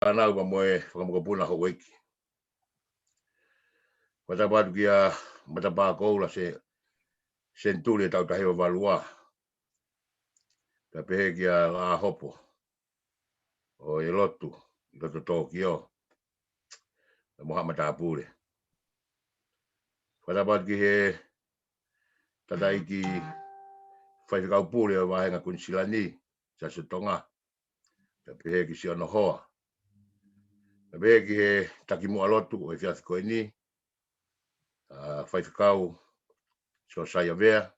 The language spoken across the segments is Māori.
Anau ba moe whakamukapuna ho wiki. Matapatu kia matapa koula se senturi tau tahiwa valua. Ta pehe kia AHO o i lotu Tokyo. Moha matapure. Matapatu ki he Tangata'eiki whaikau pule o wahenga kunsilani sa se Tonga. Ta pehe ki si ono hoa. Ta pehe ki he takimu alotu o i fiasi koe ni. Whaikau so Saia vea.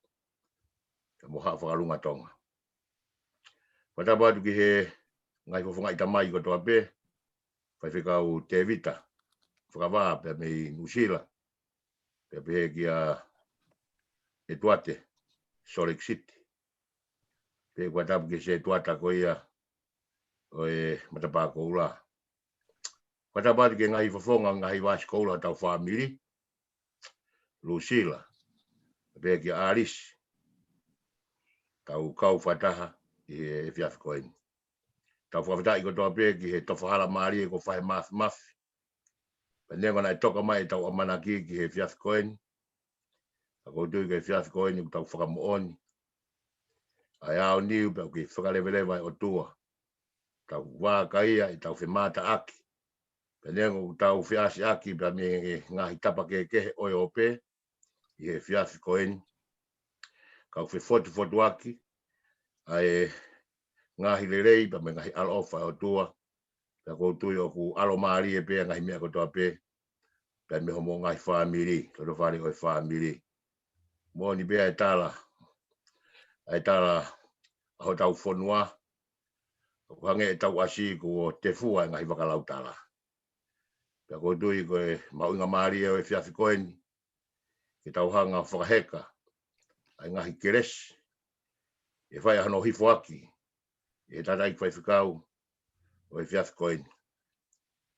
Ta moha whakalunga Tonga. Matapatu ki he ngai fofonga i tamai ko toa pe. Whaikau te vita. Whakawā pe mei Nusila. Pe pehe ki a e tuate Salt City. Pe matapatu ki se tuata ko ia o e matapa ko ula. Matapatu ki ngai fofonga ngai wasi ko ula tau whamili. Nusila. Pe ki Alice. Tau kau whataha i e fiafi koeni. Tau whawhatai ko toa pe ki he tawhahala maari e ko whahe mafi. Penengo na toka mai tau amana ki he fiafi koeni. Ako tui ke fiafi koeni tau whakamooni. Ai ao niu pe ki whakalewelewa o tua. Tau wā kaia i tau whemata aki. Penengo tau fiasi aki pe me ngahi tapa kehe oi o pe. I he fiafi koeni. Kau fotu aki. Ai ngahi lerei pa me ngahi alo ofa o tua. Pe ko tui o ku alo maari e pe ngahi mea ko toa pe. Pe me homo ngahi whamiri. Toto whare oi whamiri. Moni bea e tala. E tala aho tau whonua. Ko hange e tau asi ko te fua ngahi wakalau tala. Pe ko tui ko e maunga maari e oi fiafi koeni. Ki tau hanga whakaheka. Ai ngahi keresi. E whai ahano hifo aki. E tatai kwai whikau. O e fiafi koeni.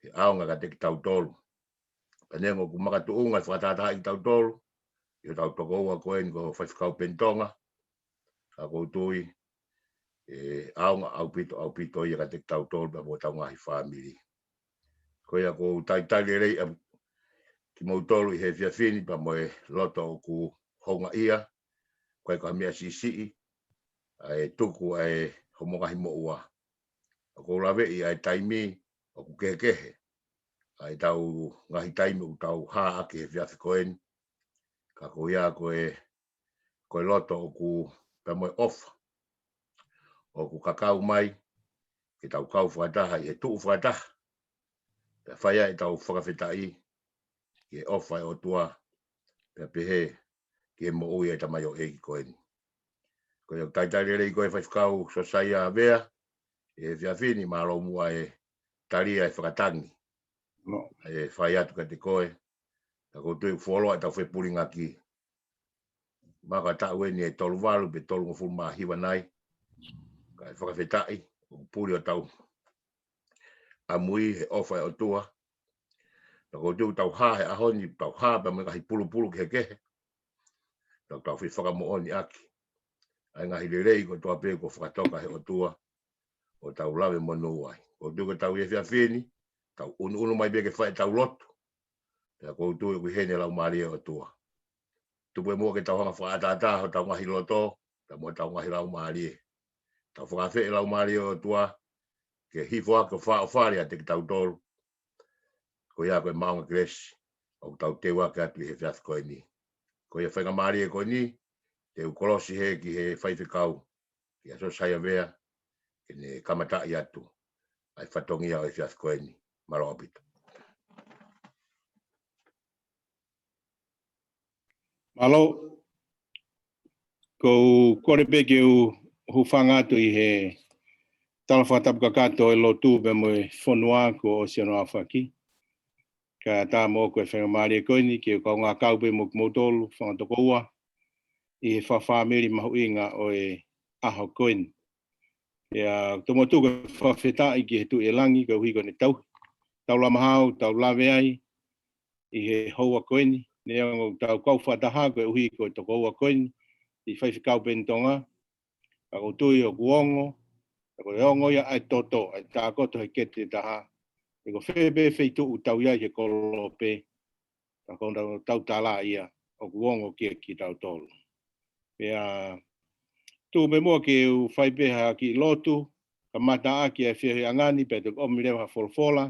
E aonga ka teki tau tolu. Penengo ku maka tuunga whakatata i tau tolu. E tau toko ua koeni ko whai whikau pentonga. Ka koutui. E aonga au pito i ka teki tau tolu. Pa mo tau ngahi whamiri. Koia ko taitali rei. Ki mau tolu i he fiafini. Pa mo e loto o ku honga ia. Koe ka mea sisi. Ai tuku ai homongahi mo ua. Ko lawe i ai taimi o ku kehe. Ai tau ngahi taimi u tau haa aki he fiafi koeni. Ka ko ia koe loto o ku pemoe ofa. O ku kakau mai. Ki tau kau whataha i he tuu whataha. Pe whaia i tau whakawhetai. Ki he ofa e o tua. Pe pehe ki he mo ui e tamai o eiki koeni. Ko ia taitari rei koe whaifkau so Saia vea. E fiafini malo mua e taria e whakatangi. E whai atu ka te koe. Ta koutu e wholoa e tau whepuringa ki. Maka tau e ni e tolu walu pe tolu ngofuru maa hiwa nai. Ka e whakawhetai. O puri o tau. Amui he ofa e o tua. Ta koutu tau haa he ahoni. Tau haa pa mga hi pulu ki he kehe. Tau whakamooni aki. Ai ngahi lerei ko toa pe ko whakatoka he o tua. O tau lawe monu ai. Ko tuko tau e whiawhini. Tau unu mai beke whae tau lotu. Pea kou tui ku hene lau maria o tua. Tupu e mua ke tau hanga whaatata ho tau ngahi loto. Pea mua tau ngahi lau maria. Tau whakawhi lau maria o tua. Ke hifo ake o whare a te ki tau tolu. Ko ia koe maunga kresi. O tau te wake atu i he whiawhi koe ni. Ko ia whainga maria koe ni. Te ukolosi he ki he whaiwhikau. Ki a so Saia vea. Ke ne kamatai atu. Ai whatongia o e whiawhi koe ni. Maro apito. Malo, ko kore peke u hufanga atu i he talawhatapu kakato e lotu pe mo e whonua ko o siano awhaki. Ka tā mō koe whenga maari e koini ki o ngā kaupe mo kumotolu whangatoko ua i he Fakafamili mahu inga o e AHO koini. Ia tomotu ko whawhetai ki he tu e langi ka uhi ko ne tau. Tau lamahau, tau lawe ai i he houa koini. Ne o tau kau whataha ko uhi ko toko ua koini. I whaiwhikau pentonga. Ka ko tui o kuongo. Ka ko e ongo ia ai toto. Ai tā koto he kete taha. E ko febe FITU tau ia ke kolope. Ka konda tau tala ia o kuongo ki tau tolu. Pea tu me mo ke u fai peha ki lotu, ka mata aki e whia angani pe te omirewa ha folfola,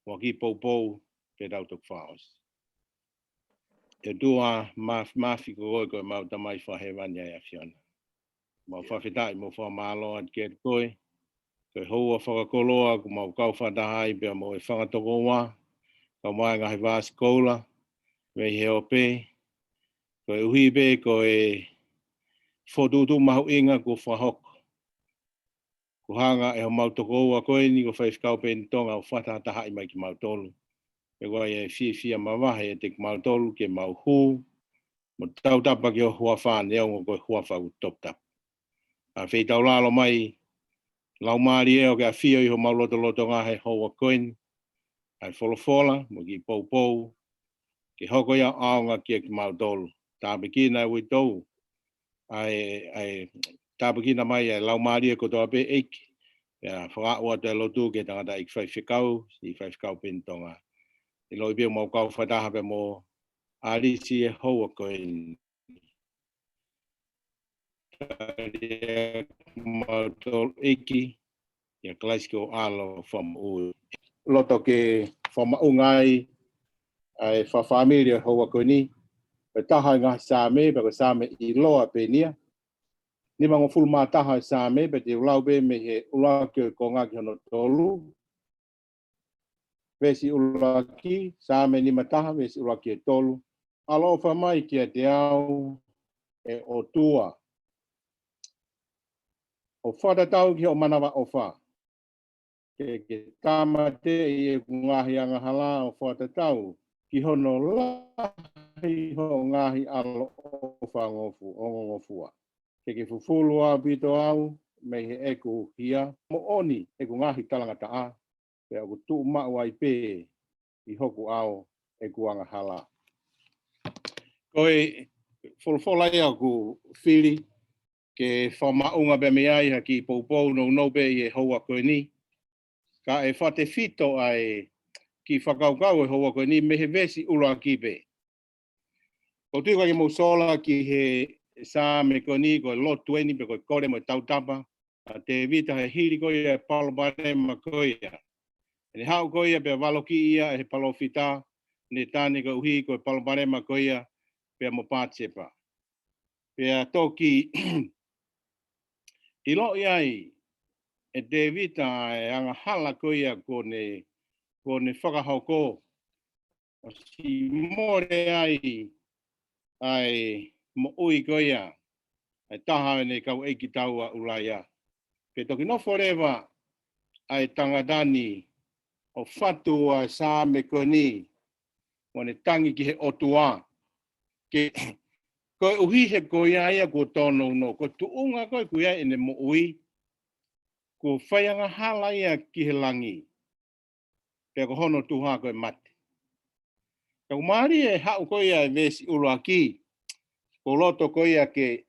mo ki pou pe tau tuk whaos. E tua mafi ko goi koe mau tamai whahewani ai a whiana. Mau whawhetai mo whamalo at ke koe, koe houa whakakoloa ku mau kau whatahai pe mo e whakatoko wā, ka mai ngahi vāsi koula, me he ope, koe uhi pe koe whotutu mahu inga ko whahoko. Ko hanga e ho mau toko ua koe ni ko whaifkau pe ni tonga o whatahataha i mai ki mau tolu. E koe e fia mawahe e te mau tolu ke mau hū, mo tau tapa ki o hua whāne o koe hua whau top tap. A whei tau lalo mai, lau maari e o ke a fia i ho mau loto ngā he hoa koe ni, ai wholofola, mo ki pou, ke hoko ia aonga ki e ki mau tolu. Tāpe ki nai ui tau, ai tāpakina mai e lau maari e kotoa pe eiki. Ia whakaua te lotu ke Tangata'eiki whaiwhikau, i whaiwhikau pentonga. I loi pia mau kau whataha pe mo arisi e hoa koe ni. Mau tol eiki, ia klaisiki o alo whamu. Loto ke whamaungai ai Fakafamili e hoa koe ni. Pe taha ngā sāme, pe ko sāme i loa pe nia. Ni mango full mataha sāme, pe te ulau be me he ulaki ko ngaki hono tolu. Vesi ulaki, sāme ni mataha, vesi ulaki e tolu. Alo whamai kia te au e o tua. O whatatau ki o manawa o wha. Ke tamate i e ngahi anga hala o whatatau. Ki hono lahi ho ngahi alo o whangofu, o ngofua. Ke fufulu a pito au, me he eku hia. Mo oni, eku ngahi talangata a. Pe aku tu mau ai pe i hoku au eku anga hala. Koe folfola ia ku whiri ke whamaunga be me ai haki poupou no be i e hoa koe ni. Ka e whate fito ai ki whakaukau e hoa koe ni me he vesi ula ki pe. Ko tui kai mo sola ki he sa me koe ni koe lot 20 pe koe kore mo tautapa. Te vita he hiri koe e palopare ma koe ia. Ne hau koe ia pe waloki ia e he palofita. Ne tane koe uhi koe palopare ma koe ia pe mo pātsepa. Pe a toki i lo iai e te vita e anga hala koe ia kone whakahauko. O si more ai mo ui koe ia. Ai taha ne kau eiki taua ulaia. Pe toki no forever ai tangadani o fatua sa me koni. Mone tangi ki he otua. Ke koe uhi he koe ia ko tono no. Ko tuunga koe koe ia ene mo ui. Ko whaianga hala ia ki he langi. Pe ko hono tuha koe mate. Ka umari e hau koe ia e vesi uloaki. Ko loto koe ia ke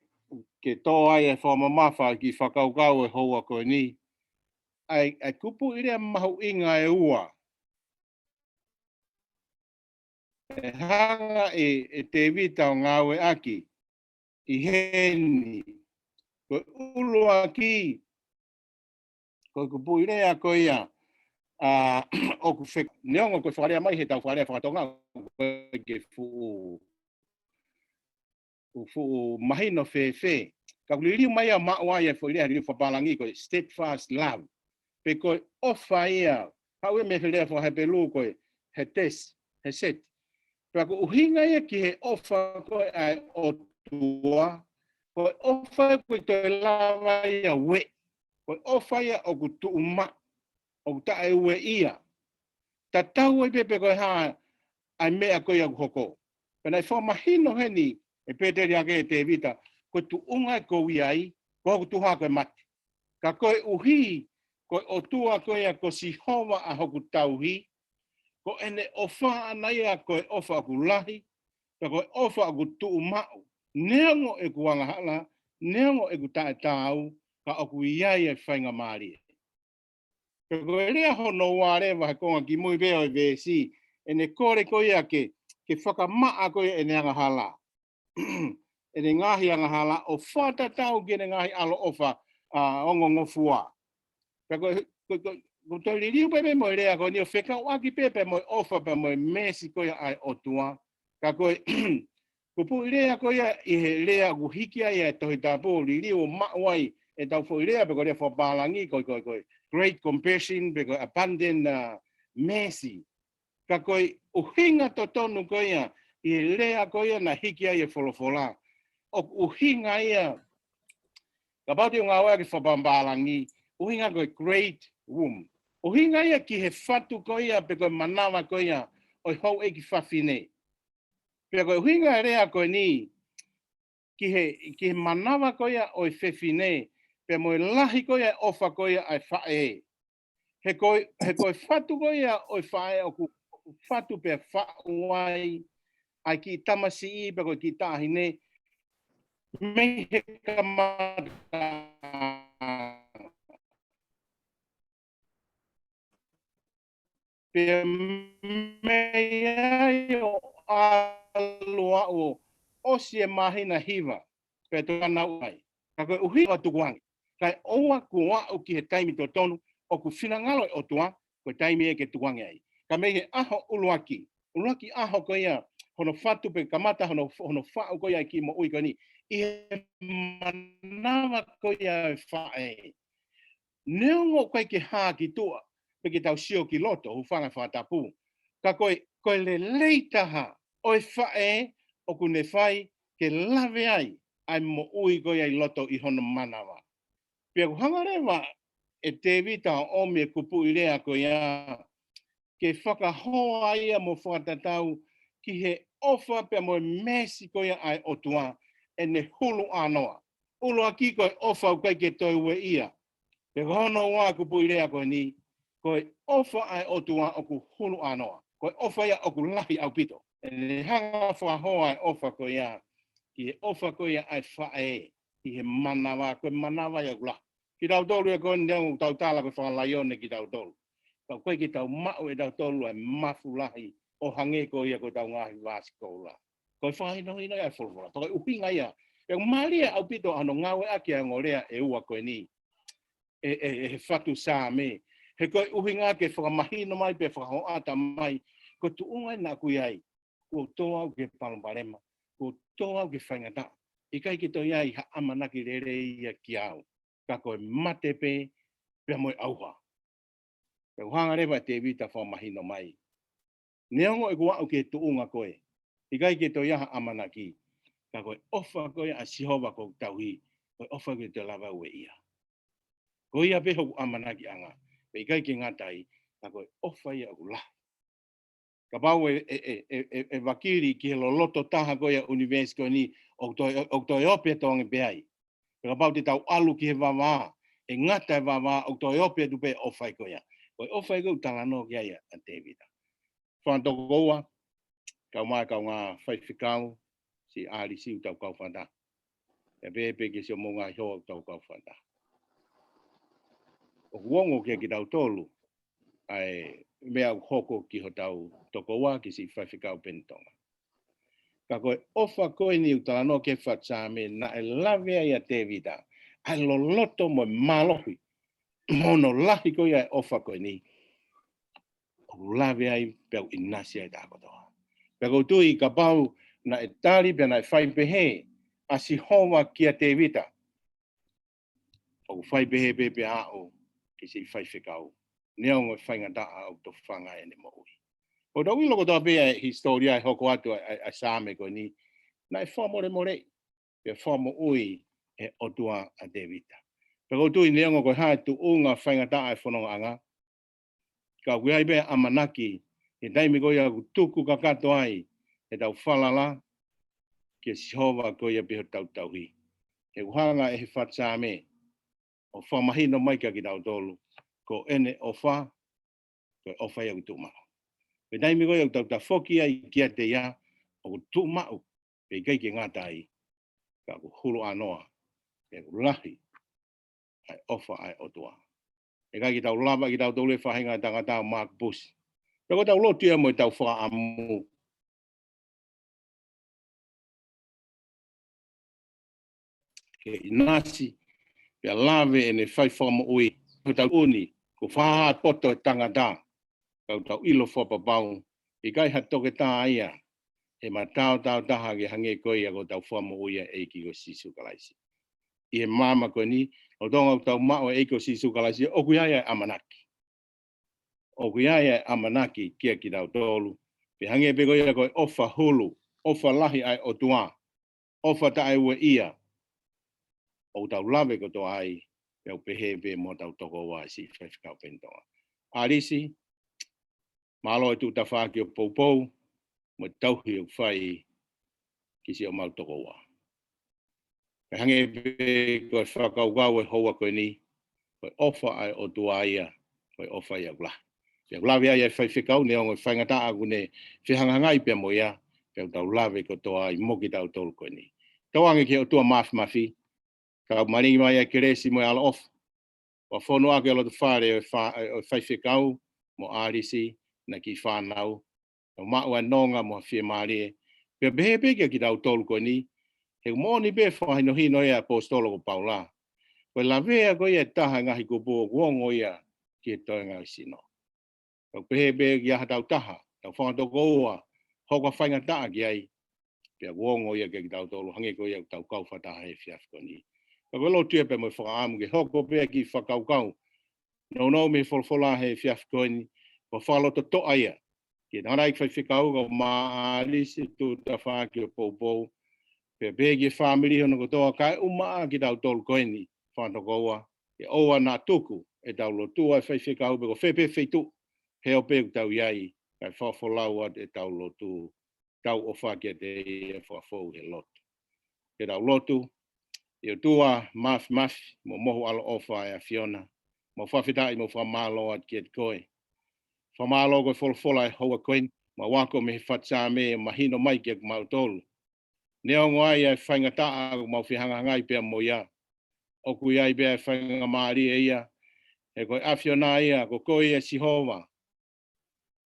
tō ai e whamamafa ki whakaukau e hoa koe ni. Ai kupu irea mahu inga e ua. E hanga e te vita o ngawe aki. I heni. Koe uloaki. Koe kupu irea koe ia. Oku whek. Neongo koe wharea mai he tau wharea whakatonga. Koe ke fuu mahino whewhe. Ka kuliriu mai a maua ia fo irea riu whapalangi koe steadfast love. Pe koe ofa ia. Hau e me whelea fo hepelu koe he tes, he set. Pe ko uhinga ia ki he ofa koe ai o tua. Koe ofa koe toi lava ia we. Koe ofa ia o ku tuuma. O ku tae ue ia. Ta tau e pepe koe haa ai mea koe au hoko. Pena i wha mahino heni e peteri ake e te vita. Koe tu unga e kou iai, koe ku tuha koe mate. Ka koe uhi, koe o tua koe a ko si hova a hoku tauhi. Ko ene ofa anaia koe ofa aku lahi. Ka koe ofa aku tuu mau. Neongo e kuanga hala, neongo e ku tae tau, ka oku iai e whainga maari. Peko lea hono ware wa konga ki mui beo e vesi. Ene kore koia ke whakamaa koia ene anga hala. Ene ngahi anga hala o whata tau ki ene ngahi alo ofa ongo ngofua. Peko ko to liriu pepe mo lea ko ni o wheka waki pepe mo ofa pe mo mesi koia ai otua. Ka koe kupu lea koia i he lea guhikia ia tohi tapu liriu o mawai e tau fo lea peko lea whapalangi koe. Great compassion, because abundant mercy. Ka koe uhinga totonu koia, i lea koia na hikia i wholofola. O uhinga ia, ka pauti o ngā wea ki whapambalangi, uhinga koe great womb. Uhinga ia ki he whatu koia, pe koe manawa koia, o hau e ki whawhine. Pe koe uhinga lea koe ni, ki he manawa koia o whewhine, pe moe lahi koia ofa koia ai whae. He koe whatu koia o whae o ku whatu pe whauai ai ki tamasi I pe koe ki tāhine me he kamata pe me ai o alua o si e mahi na hiva pe tōna uai. Ka koe uhi o tukuangi. Kai oa kua o ki he taimi to tonu o ku whinangalo o tua koe taimi e ke tukuangi ai. Ka me he aho uluaki. Uluaki aho koia hono whatu pe kamata hono whau koia ki mo ui koni. I he manawa koia whae. Neongo koe ke haa ki tua. Pe ke tau sio ki loto hu whanga whatapu. Ka koe le leitaha oi whae o ku ne whai ke lawe ai. Ai mo ui koia I loto I hono manawa. Pia kuhangarewa e te vita o me kupu I rea koia ke whakahoa ia mo whakatatau ki he ofa pe mo mesi koia ai otua e ne hulu anoa. Ulu aki koe ofa u kai ke toi ue ia. Pe hono wā kupu I rea koe ni, koe ofa ai otua o ku hulu anoa. Koe ofa ia o ku lahi au pito. E ne hanga whakahoa ai ofa koia ki he ofa koia ai whae ki he manawa, koe manawa ia kula. Ki tau tolu e koe ndeungu tau tala koe whakalaione ki tau tolu. Kau koe ki tau mau e tau tolu ai mafulahi o hange koe ia koe tau ngahi vasi koula. Koe whahino hino ia whulwhala. Koe upinga ia. E maria au pito ano ngawe aki a ngorea e ua koe ni. E whatu sā me. He koe uhinga ke whakamahino mai pe whakahoata mai. Ko tuungai nā kui ai. Ko toa au ke palomparema. Ko toa au ke whaingata. I kai ki toi ai ha amanaki rere ia ki au. Ka koe mate pe pia moe auha. Pe uhanga rewa te vita whamahino mai. Neongo e kua au ke tuunga koe. I kai ki toi aha amanaki. Ka koe ofa koe a sihova ko tauhi. Koe ofa koe te lava ue ia. Koe ia peho amanaki anga. Pe i kai ki ngatai. Ka koe ofa ia u lahi. Ka pau e wakiri ki he loloto taha koe a universi koe ni o toi ope tongi peai. Ka pau te tau alu ki he wawa. E ngata e wawa o toi ope tu pe ofai koe ia. Koe ofai koe talano ki aia a te vida. Whantoko koua. Kau mai kau ngā whaiwhikau. Si ari si utau kau whanta. E pepe ki si o monga hio utau kau whanta. O kuongo kia ki tau tolu. Ai mea hoko ki ho tau toko wā ki si whaiwhikau pentonga. Ka koe ofa koe ni utalano ke whatsame na e lawea ia te vida. Ai loloto mo malohi. Mono lahi koe ai ofa koe ni. O lawea ai peo inasi ai tākotoa. Peo tui ka pau na e tari pia na e whaipehe a si hoa kia te vida. O whaipehe pepe a o ki si whaiwhikau. Neongo whaingata au to whanga e ne mo ui. O tau ilo kotoa pia historia e hoko atu a sāme koe ni. Na e whamore more. Pia whamo ui e otua a te vida. Peko tui neongo koe hae tu unga whaingata e whanonga anga. Ka kuai pia amanaki. E taimi koe a tuku kakato ai. E tau whalala. Ke sihova koe a pia tau tauhi. E uhanga e he whatsame. O whamahino maika ki tau tolu. Ko ene ofa. Koe ofa ia kutumau. Pe taimi koe au tau ta whoki ai kia te ia. O kutumau. Pe kai ke ngatai. Ka ku hulu anoa. E ku lahi. Ai ofa ai otua. e kai ki tau lava ki tau tole whahinga tangata Mark Bush. Pero tau lotia mo tau whaamu. Ke inasi, pia lave e ne whai whama ui. Ko tau uni, ko whaha poto e tangata. Kau tau ilo whapapau. I kai hatoke tā ia. E ma tau taha ke hange koe ko tau whama ui e ki ko sisu kalaisi. I e mama koe ni, o tonga tau mao e ko sisu kalaisi, o kui aia amanaki. O kui aia amanaki kia ki tau tolu. Pe hange pe koe koe ofa hulu, ofa lahi ai o tua, ofa ta ai ue ia. O tau lave ko toa ai, pe au pehe pe mo tau toko wa si whaifikau pentoa. Arisi, malo e tu ta whaki o poupou, mo tauhi o whai ki si o mau toko wa. Pe hange pe koe whakaukau e hoa koe ni, koe ofa ai o tua ia, koe ofa ia ula. Pe lave ai e whaifikau, ne ongo whaingata aku ne whihangangai pe mo ia, pe tau lave ko toa ai moki tau tolu koe ni. Tauange ki o tua mafi, kau maringi mai e keresi mo e ala ofa. Wa whono ake alo te whare o whaifikau mo arisi na ki whanau. O mau nonga mo whia marie. Pe behe ki tau tolu koe ni, he mōni be whahino hino e apostolo ko paula. Koe la vea koe e taha ngahi ko bō kuongo ia ki e toi ngai sino. Koe behe ki aha tau taha, tau whangatoko ua, hoka whainga taa ki ai. Pe kuongo ia ki tau tolu, hange koe ia tau kau whataha e whiaf koe ni. Koe lo tua pe mo whakaamu ki hoko pe ki whakaukau. No me wholwhola he whiaf koe ni, ko whaloto toa ia. Ki nara ik whaifikau ko maarisi tu ta whaki o poupou. Pe begi family hono ko toa kai umaa ki tau tolu koe ni whantokoua. E oa nā tuku e tau lotua e whaifikau pe ko whepe FITU. Heo pe tau iai kai whawholau at e tau lotu. Tau o whaki te e whawhou he lotu. Ke tau lotu, e tua mafi mo mohu alo ofa e a Fiona. Mo whawhitai mo whamalo at ki et koe. Whamalo koe wholwhola e hoa koe. Ma wako me whatsa me mahino mai ki e mautolu. Neongo ai e whaingataa ako mau whihangangai pia mo ia. Oku iai pia e whainga maari e ia. E koe awhiona ia, ko koe e sihova.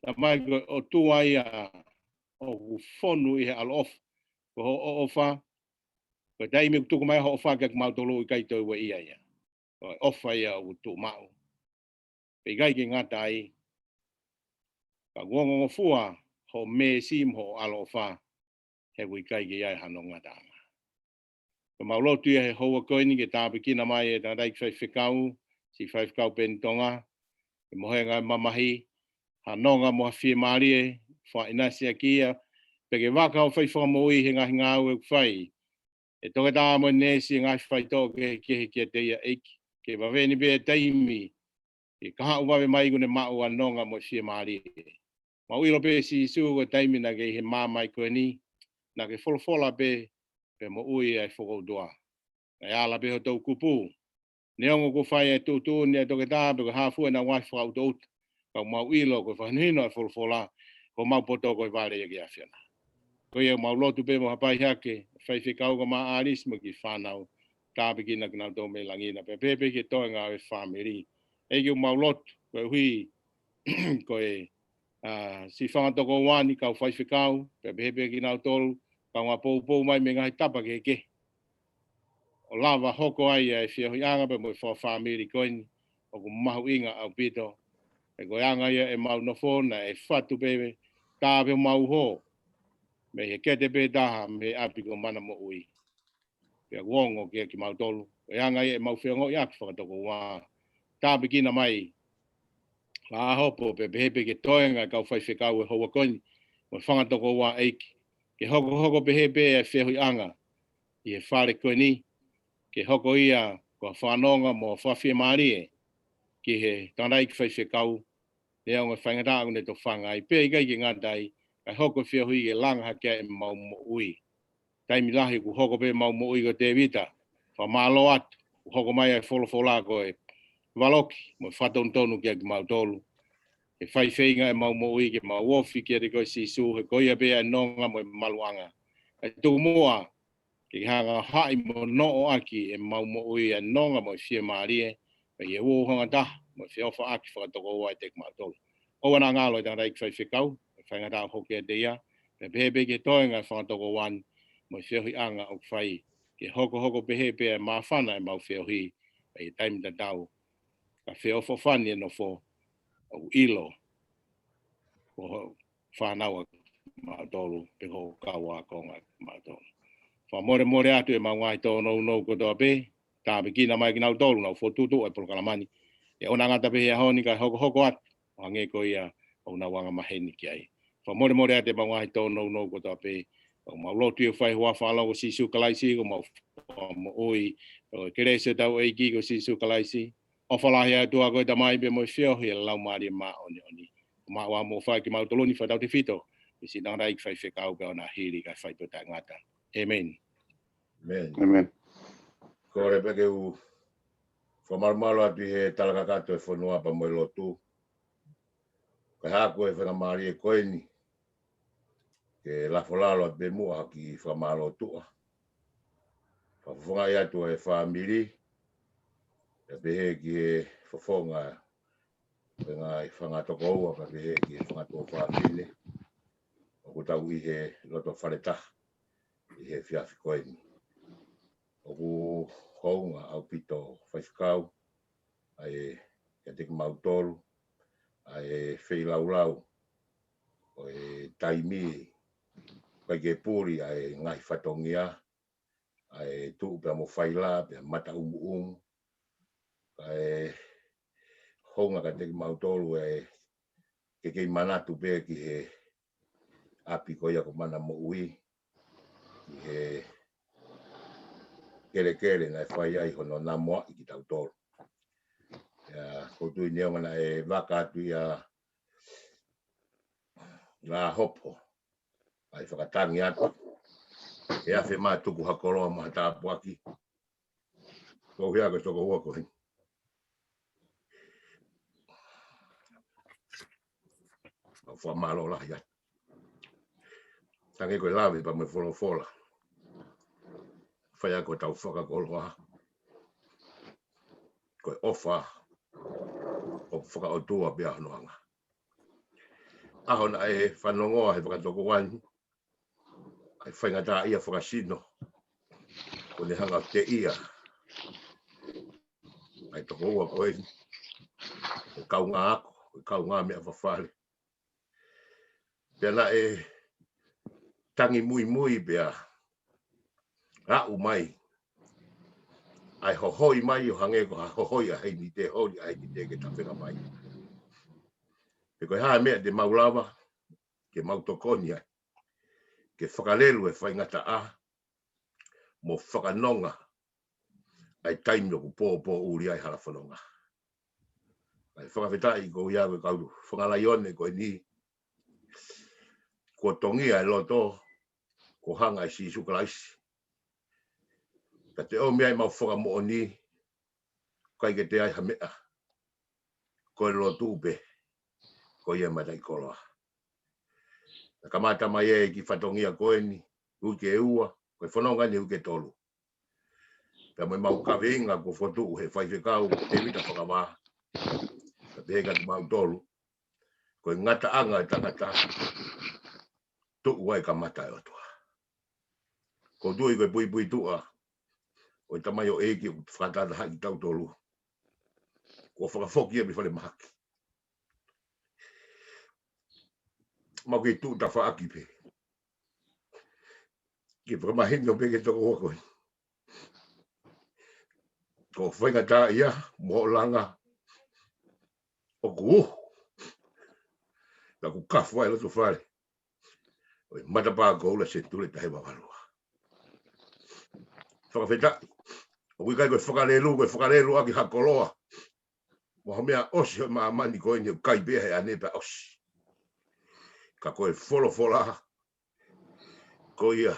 Ta mai koe o tua ia, o whonu i he alo ofa. Ko ho ofa, koe daimi kutuku mai ho ofa kia mautolu i kaito iwa ia ia. Koe ofa ia o tu mau. Pe gai ki ngata ai. Ka guongo fua, ho me sim ho alo ofa. He wui kai ki ai hano ngata anga. Ka maulotu ia he hoa koe ni ke tāpi kina mai e tā raik whaifikau, si whaifikau pen Tonga, e mohe ngai mamahi, hanonga moha whia maari e, wha inasi a kia, pe ke waka o whaifamoi he ngahi ngāu e whai, e toke tā mo nesi ngai whai tōke ke he kia te ia eiki, ke waweni be taimi, e kaha uwawe mai kune mau anonga mo whia maari e. Mau ilo pe si isu ko taimi na ke he mamai koe ni, na ke wholwhola pe mo ui ai whakoutoa. Na ala pe ho tau kupu. Neongo ko whai e tūtū ni e toke tā pe ko hafu e na wai whakoutot. Kau mau ilo ko whanhino e wholwhola, ko mau poto ko i vare e ki awhiana. Ko ia mau lotu pe mo hapai hake, whaifikau ko maa aris mo ki whanau, tāpe ki na kinau tō me langina, pe pepe ki toi ngā e whamiri. E ki mau lotu, ko hui, ko e si whangatoko wani kau whaifikau, pe pepe ki nau tolu, ka ngā pou mai me ngai tapa ke. O lava hoko ai e whiahui anga pe mo i Fakafamili koini, o ku mahu inga au pito. E koe anga ia e mau nofona e whatu pepe, tāpe mau ho. Me he kete pe taha me api ko mana mo ui. Pea kuongo kia ki mau tolu. E anga ia e mau whiango i aki whakatoko wā. Tāpe kina mai. La hopo pe pepe ke toenga kau whaifikau e hoa koini, mo whangatoko wā eiki. Ke hoko pehepe e whiahui anga, i e whare koe ni, ke hoko ia kua whanonga mo whawhia maari e, ki he tanaiki whaiwhikau, ne aunga whaingata au ne to whanga i pia i kai ki ngatai, kai hoko whiahui ke langa hakia e mau mo ui. Taimi lahi ku hoko pe mau mo ui ko te vita, wha malo atu, ku hoko mai e wholawhola koe, waloki, mo whatontonu kia ki mau tolu. E whaiwhinga e mau mo ui ke mau wofi kia te koe sisu, he koia pia e nonga mo e maluanga. E tu mua, ke hanga hai mo no aki e mau mo ui e nonga mo e whia maari e, e wohanga ta, mo fio fa aki fa to go te ma to o wana ngalo da rai fai fikau fai ngata ho ke de ya pe be ke toinga fa to go wan mo fio hi anga o fai ke hoko pe ma fana e mau fio hi e time da dau ka fio fo fani no fo o ilo o fa na wa ma tolu pe ho ka wa ko ma tolu fa more atu e ma wa to no ko do be ta be kina mai kina tolu no fo tu e por kalamani e ona ngata pe ho ni ka hoko at ange ko ia ona wanga maheni ki ai fa more atu ma wa to no ko do be o ma lo tu fai wa fa lo si su kalaisi ko ma oi kere se tau e ki ko si su kalaisi o fa la ya tu ko da mai be mo fio hi la mari ma oni ma wa mo fa ki ma tolo ni fa tau te fito si nang rai fai fikau pe ona hili ka fai to tangata amen amen ko re pe ke u fo malo atu he talaka to fo no pa mo lo tu ka ha ko e fa mari e ko ni ke la folalo be mo ki fa malo tu fa fonga ya tu e family e be ki fo fonga nga fanga to ko ka be ki fanga to family o ko tau i he loto fareta i he fiafi ko ni o hounga au pito whaiskau ai e te mautolu ai whei laulau o e taimi kai ke puri ai ngai whatongia ai tu pe mo whaila pe mata ai hounga ka te mautolu e ke manatu pe ki he api ko ia ko mana mo ui ki he kere ngai whai ai hono na moa i ki tau tolu ko tu ni ngana e vaka tu ia la hopo ai whakatangi atu e awhi mā tuku hakoroa ma tā puaki ko hea ko toko hua ko hini au wha malo lahi atu tangi koe lawi pa me wholofola whai ako tau whakakoloa koe ofa o whakaotua pia honoanga aho na e whanongoa he whakatoko wani ai whaingata ia whakasino ko ne hanga te ia ai toko hua ko hini e kaunga ako e kaunga mea whawhale pia na e tangi mui pia rau mai ai hohoi mai o hange ko hohoi a hei ni te hoi a hei ni te ke tawhenga mai e koe haa mea te maulawa ke mautokoni ai ke whakalelu e whaingata a mo whakanonga ai taimio ku pōpō uri ai hala whanonga ai whakawhetai ko ia koe kauru whangalaione koe ni ko tongia e loto ko hanga i si sukalaisi ka te o mea i mau whakamo'o ni kai ke te ai ha mea koe lotu upe ko ia mata i koloa na kamata mai e ki whatongia koe ni uke e ua koe whanonga ni uke tolu ka mai mau kawinga ko whotu he whaiwhekau te vita whakawā ka te heka tu mau tolu koe ngata anga e tangata tu uai ka mata e otua ko tui koe pui tua o i tamai o eki o whakatata haki tau tolu ko whakafokia mi whale mahaki mau ki tu ta whaaki pe ki whakamahino pe ke toko hoko ko whaingata ia mo langa o ku na ku kafu ai loto whare o i matapā koula se tule tahe wawarua whakawheta o kui kai koe whakarelu aki hakoloa mo hamea osi o maa mani koe ni o kai bea he ane pa osi ka koe wholofola ko ia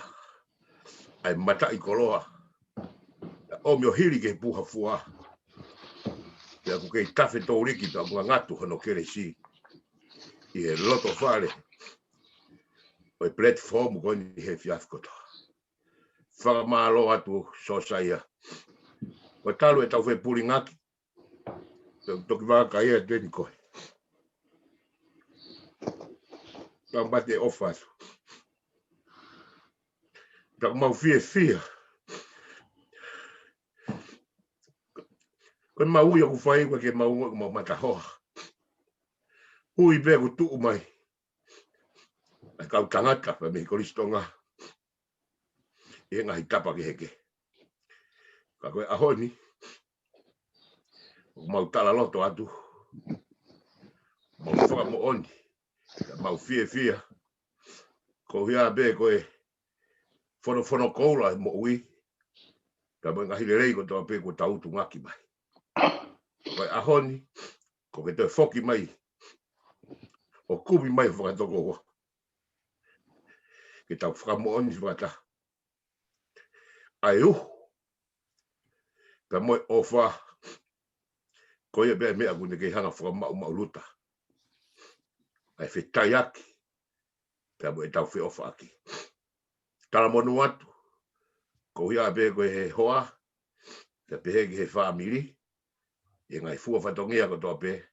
ai mata i koloa o mio hiri ke puha fua ia ku kei tafe tōriki ta mga ngatu hono kere si i he loto whare o i platform koe ni he fiafkoto whakamalo atu so Saia o talu e tau whe puri ngaki toki waka ia teni koe. Tambate ofas. Tak mau fia. Kon mau ia ku fai ko ke mau mata ho. Hui be ku tu mai. Ai kau tangata pa me koristonga. E ngai tapa ke heke. Ka koe AHO ni. Mau tala loto atu. Mau whaka mo oni. Mau fia. Ko hia be koe. Fono koula mo ui. Ka mo ngahi rei ko toa pe ko tautu ngaki mai. Koe AHO ni. Ko ke te foki mai. O kubi mai whakatoko hoa. Ke tau whakamo oni whakata. Ai ka moe ofa. Ko ia bea mea kune kei hanga whakamau luta. Ai whetai aki. Ka moe tau whi ofa aki. Tala monu atu. Ko ia bea koe he hoa. Ka pehegi he whamiri. E ngai fua whatongia ko toa pe.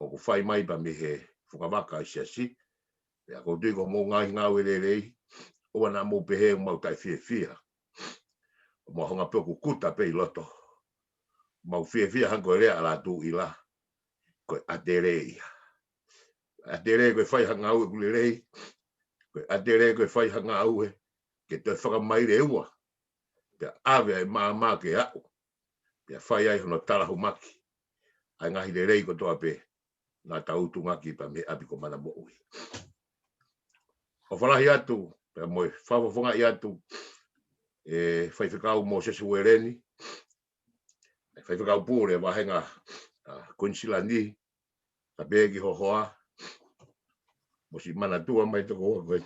O ku whai mai pa me he whakawaka i Siasi. Pea ko tui ko mō ngai ngau e rei. O wana mō pehe mau tai fia. O mō honga peo ku kuta pe i loto. Mau fia hanko rea ala tu i la. Koe aterei. Aterei koe whai hanga au e kule rei. Koe aterei koe whai hanga au e. Ke te whakamaire ua. Pea ave e maa ke au. Pea whai ai hono tala humaki. Ai ngahi le rei ko toa pe. Nā tautu ngaki pa me api ko mana mo ui. O whalahi atu. Pea moe whawawhonga i atu. E whaiwhikau mō sesu e reni. Whaiwhikau pūre wahenga kunsila ni. Ta begi ho hoa. Mosi mana tua mai toko hoa koe.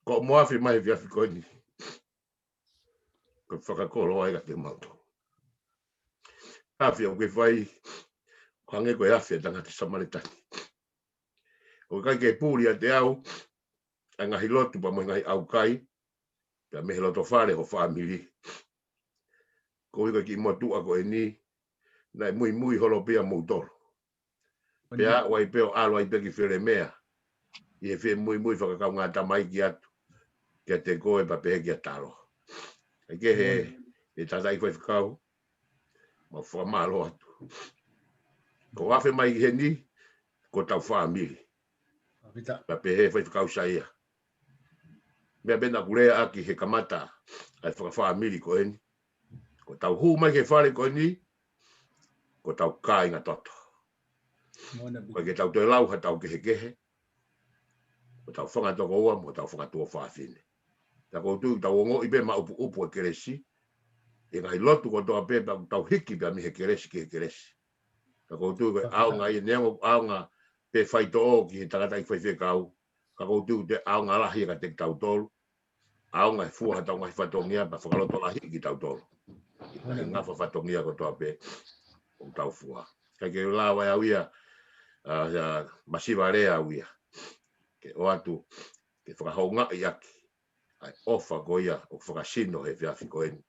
Ko moafi mai viafi koe ni. Ko whakakolo ai ka te mauto. Hawhi au ke whai. Hange koe hawhi e tangata samaritani. O kai ke pūri a te au. A ngahi lotu pa mo ngahi au kai. Pea mehe loto whare ho whamiri. Ko hika ki motu ako e ni. Nai mui holo pia moutoro. Pea wai peo alo ai peki where mea. I e whe mui whakakau ngā tamaiki atu. Kia te koe pa pehe kia talo. E ke he e tatai koe whakau. Ma whakamalo atu. Ko wafe mai he ni. Ko tau whamiri. Pa pehe whakau Saia. Mea bena kurea aki he kamata. Ai whakafamili ko eni. Ko tau hu mai ke whare ko ni. Ko tau kā inga toto. Ko ke tau te lau ha tau kehe. Ko tau whanga toko ua. Ko tau whanga tua whawhine. Ta ko tu tau ongo ibe ma upu e keresi. E ngai lotu ko toa pepa tau hiki pia mi he keresi ki he keresi. Ta ko tu au ngai neango au ngā pe whaito o ki he Tangata'eiki whaiwhekau. Ka ko tu te au ngā lahi ka te tau tolu. Au ngai fua tau ngai whatongia pa whakaloto lahi ki tau tolu. Ngai ngafa whatongia ko toa pe. O tau fua. Kai ke lawa au ia. Masiva rea au ia. Ke o atu. Ke whakahaunga i aki. Ai ofa ko ia. O whakasino he whiawhi ko eni.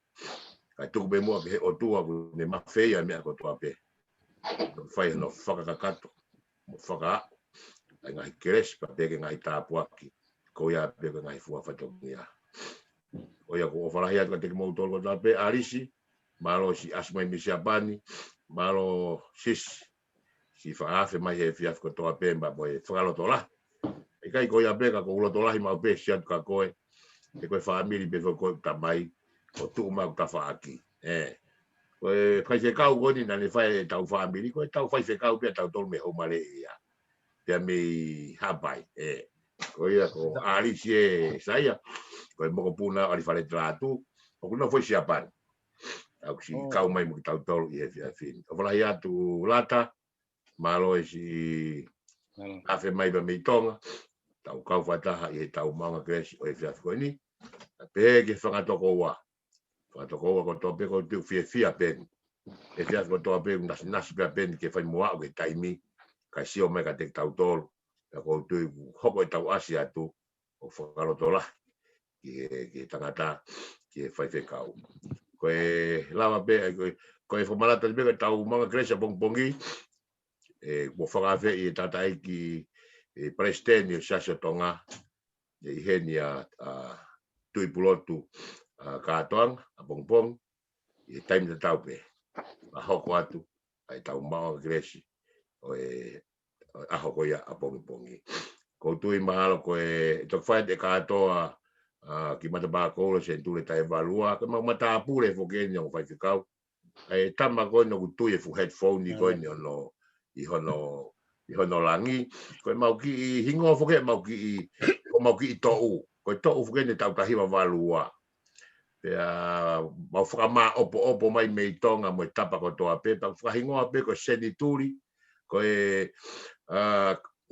Kai tuku be mua ke he o tua ku ne mawhea mea ko toa pe. Whai no whakakakato. Mo whaka. Ai ngahi keresi pa peke ngahi tāpuaki. Ko ia peke ngahi fua whatongia. O ia ko o whalahi atu ka teke mautolo ko toa pe. Arisi. Malo si asmai misiapani. Malo sis. Si whaafe mai he whiawhi ko toa pe. Ma mo e whakaloto la. E kai ko ia peka ko uloto lahi mau pe siatu ka koe. E koe whaamiri pe koe ta mai. O tuu mau ta whaaki. Koe whai whekau koni na ne whai tau whaamiri. Koe tau whai whekau pia tau tolu me haumare ia. Pia me hapai. Koe ia ko Arisi e Saia. Koe moko puna ari whare tratu. O kuna whai siapani. Au si kau mai mo ki tau tolu i he whiawhi. O whalahi atu lata. Malo e si afe mai pa me Tonga. Tau kau whataha i he tau maunga kresi o he whiawhi koe ni. Pe ke whangatoko ua. Whangatoko ua ko tope ko tiu whiawhia peni. E whiawhi ko tope nasi pia peni ke whai mua o ke taimi. Kai sio mai ka te tau tolu. Ka ko tiu hoko e tau asi atu. O whakaloto la. Ki tangata ke fai fe kau ko lava be ko formalata be tau manga gresa bongi mo whakafe I Tangata'eiki PALESITENI o Siasi o Tonga I henia tui pulotu kātoang a pongpong I taimi te tau pe a hoko atu ai tau mao gresi o AHO ko ia a pongi ko tui mahalo ko tok whai te kātoa ki matapā koura se tūle tai valua ka mata pule fokeni o whai whikau ai tama koe no kutui fu headphone I koe ni ono I hono langi ko mau ki hingo foke mau ki tou ko tou foke ni tau tahiwa valua ya mau whakama opo mai mei Tonga mo tapa ko toa pe pa whahingo ape ko senituri ko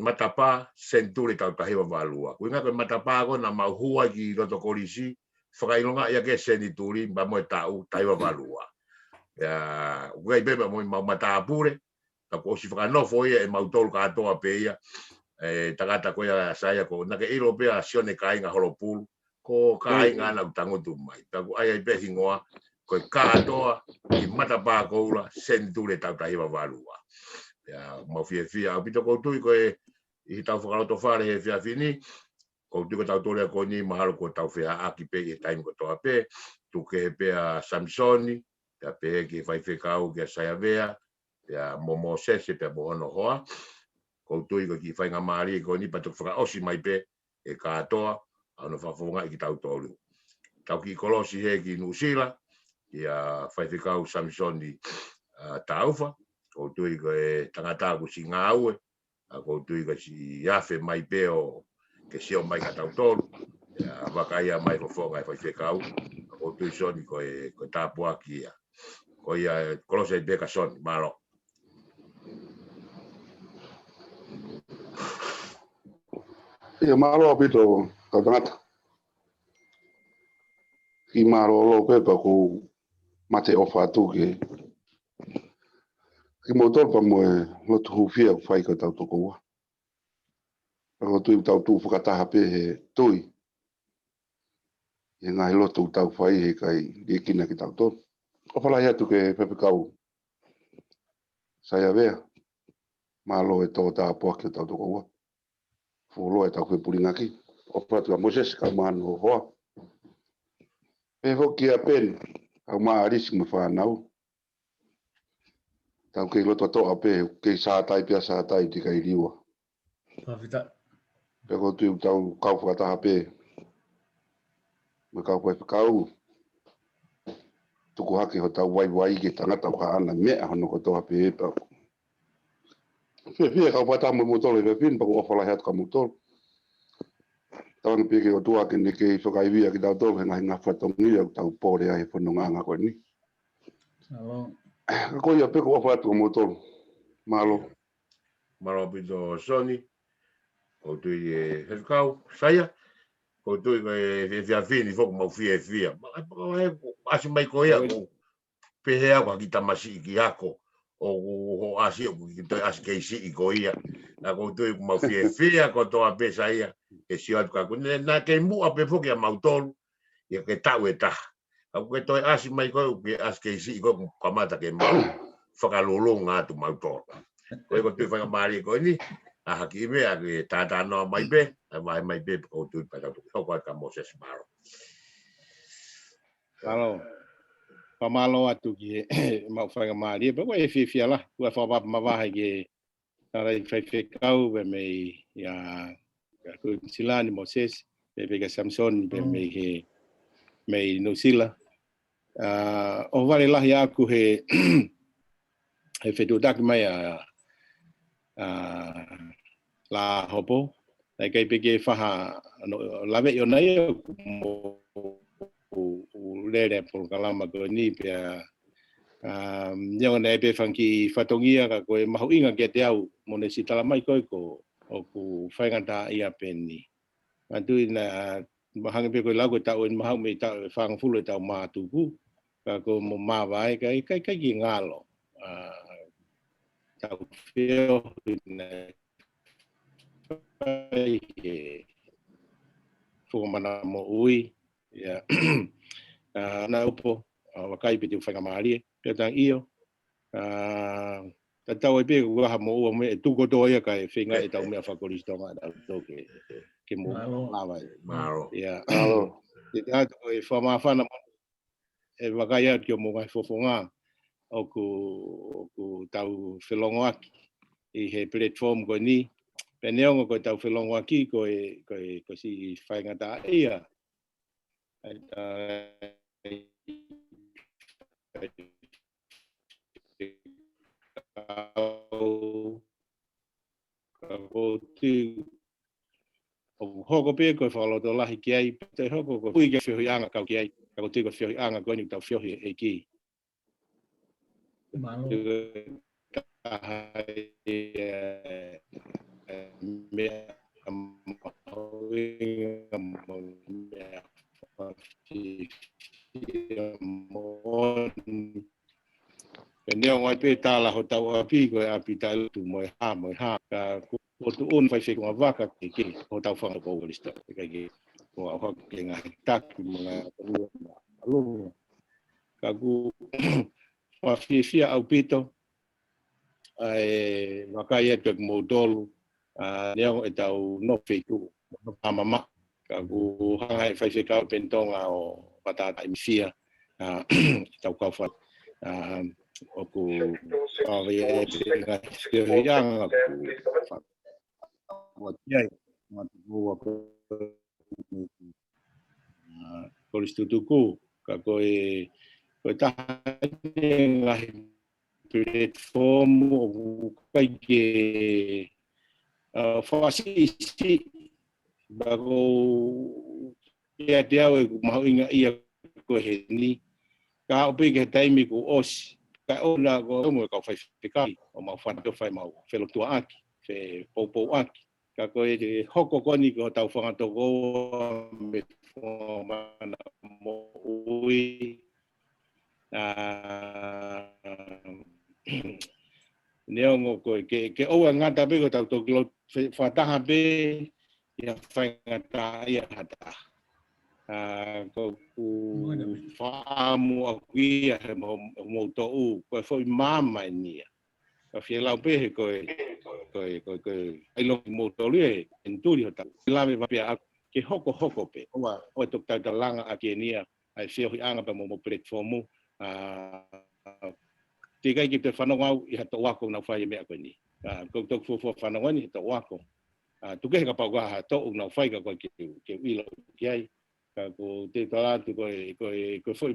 matapa senturi tau tahiwa valua ko inga ko matapa ko na mau hua ki roto kolisi whakailonga ia ke senituri ba mo tau tahiwa valua ya gai beba mo mau matapure ko si whakanofo ia mau tolu katoa pe ia tagata ko ia Saia ko na ke ilo pe a sione kainga holopulu ko kainga na utangotu mai taku ai pe hingoa ko katoa I matapa ko ula senturi tau tahiwa valua ya mau fia pito ko tui ko I tau whakaloto whare he fia fini ko tui ko tau tole ko ni mahalo ko tau fia aki pe I taimi ko toa pe tu ke pe a Samsoni ya pe ki fai whekau ki a Saia vea ya momo sese pe mo ono hoa ko tui ko ki fai ngā maari ko ni patuk whaka osi mai pe katoa ano whafonga I ki tau tolu tau ki kolosi he ki Nusila ya fai whekau Samsoni taufa ko tui ko tangata ko si ngāue ko tui ko si yafe mai pe o ke sio mai ka tau tolu ya wakaia mai whafonga fai whekau ko tui soni ko tāpua ki ia ko ia kolose beka son malo ia malo apito tangata ki malo lo pe pa ko mate ofa tu ke ki motor pa mo lo tu fia fai ko tau to ko ko tu tau tu whakataha pe he tui e ngai lo tu tau fai he kai e kina ki tau to o fala ia tu ke pepe kau Saia vea malo e to ta po ki tau to ko fulo e tau ke pulinga ki o pratu a Moses ka mano hoa e hoki a pen au maaris ma whanau tau ke loto toa pe ke sātai pia sātai te kai riwa Pawhita. pe ko tu tau kau whakataha pe ma kau koe whakau tuku hake ho tau wai ke tangata ka ana mea hono ko toa pe e pau fia kau whata mo motole pe pin pa ko ofala hat ka motole tawang pe ke o tua ke ne ke whakaivia ki tau tau he ngahi ngā whatongi au tau pōre ai whanonga ngā koe ni Hello. ko ia pe ko ofala tu motole malo pito soni ko tui whekau Saia ko tui ko fia fini foko mau fia asu mai ko ia ko pehea ko ki tamasi ki hako o asi o ki toi asi keisi I ko ia na ko tui mau fia ko toa pe Saia e sio atu ka na ke mua pe foki a mautolu ia ke tau e taha au ke toi asi mai ko ke asi keisi ko kamata ke mau whakalolonga atu mautolu ko tui whaka maari ko ni a haki me a ke tata no mai be mai be ko tui pa tau ko ka Moses Maro Malo. Pamalo atu ki mau whanga maari. Pa koe e whiwhia la. Kua whawapa mawaha ki tarai whaiwhekau pe mei ia Silani Moses pe ka Samson pe mei he mei Nusila. O wale lahi aku he he whetutaki mai a la hopo. Nei kai peke whaha lawe o nei o lere por kalama ko ni pe nei pe fanki fatongia ka ko mahu inga ke te au mo ne sitala mai ko o ku whaingata ia peni atu ina mahanga pe ko lago ta o mahu me ta whang fulu ta ma tuku ka ko mo ma vai kai ki ngalo ta feo ina fo mana mo ui ya na upo wakai pe te whakamari pe tang iyo tau e pe ko ha mo me tu ko to ia kai whinga e tau mea whakoristonga da to ke mo lawa Maro. ia Alo. te atu e whamawhana e wakai atu ki o mo ngai fofonga o ku tau whelongo aki i he platform ko ni pe neongo ko tau whelongo aki ko si whaingata ia hoko pe ko whalo to lahi ki ai te hoko ko pui ke whioi anga kau ki ai ka ko te ko whioi anga ko ni tau whioi e ki Malo. Neo ngoi pe tala ho tau api ko api tau tu mo ha ka ko tu un fai se ko vaka ki ho tau fa ko listo ka ki ko ho ke nga tak mo nga lu ka ku fa fi au pito ai wakai e mo dolu neo e tau no FITU no mama ka ku hai fai se ka pentonga o patata imfia tau ka fa o ku avia nga yang aku yai matu aku ko istutuku ka ko nga platform o kai ke fasisi bago dia mau inga ia ko he ni ka opi ke taimi ku os ka ona ko mo ka fai fikai o mau fa to fai mau felo tua aki fe popo aki ka ko e hoko koni ko tau fa to go me mana mo ui neongo ko ke o ngata be ko tau to fa ta be ya fa ngata ya hata ko ku famu aki mo to u ko foi mama ni ka fiela pe ko ai lo mo to le en tu ri ta la me va pia ke hoko pe o to ta langa aki ni ai fio anga pa mo platform te kai ki te whanau i hata wako na whai mea koe ni. Ko tōk fō whanau ni hata wako. Tuke ka pau kaha tō na whai ka koe ke wilo ki ai. Ko te tālatu koe whai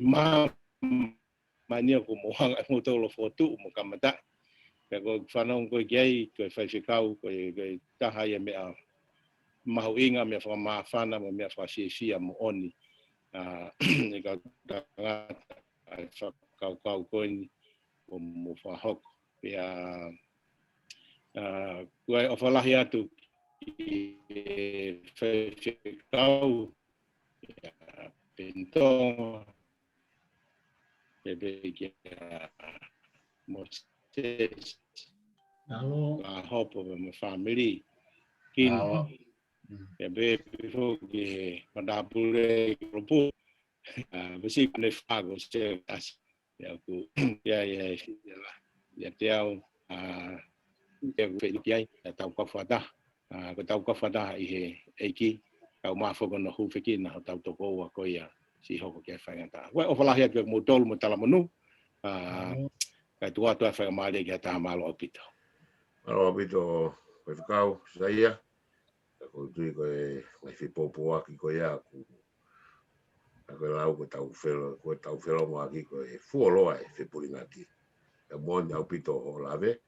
mania ko mohanga mo tōlo whotu mo kamata. Ko whanau koe ki ai, koe whai whikau, koe taha ia mea mahu inga, mea whamawhana, mea whasiasia mo oni. E ka tangata, whakau koe ni. O mo fa hok ya kuai o falahi atu fe kau pentong bebe ya mo Malo. hope of my family kin bebe fo ke mandapure grupo besi ne fago se as ya ku ya teo ya ku ai tau ka fata ko tau ka fata i he eiki ka ma fo no hu fiki na tau to ko ko ya si ho ko ke fa ngata wa o fala ya ke mo tol mo tala manu ka tu atu fa ma le ke ta malo opito ko kau Saia ko tu ko fi popo aki ko ya ku ko lau ko tau felo mo aki ko fu lo ai fe pulinati e mon au pito o lave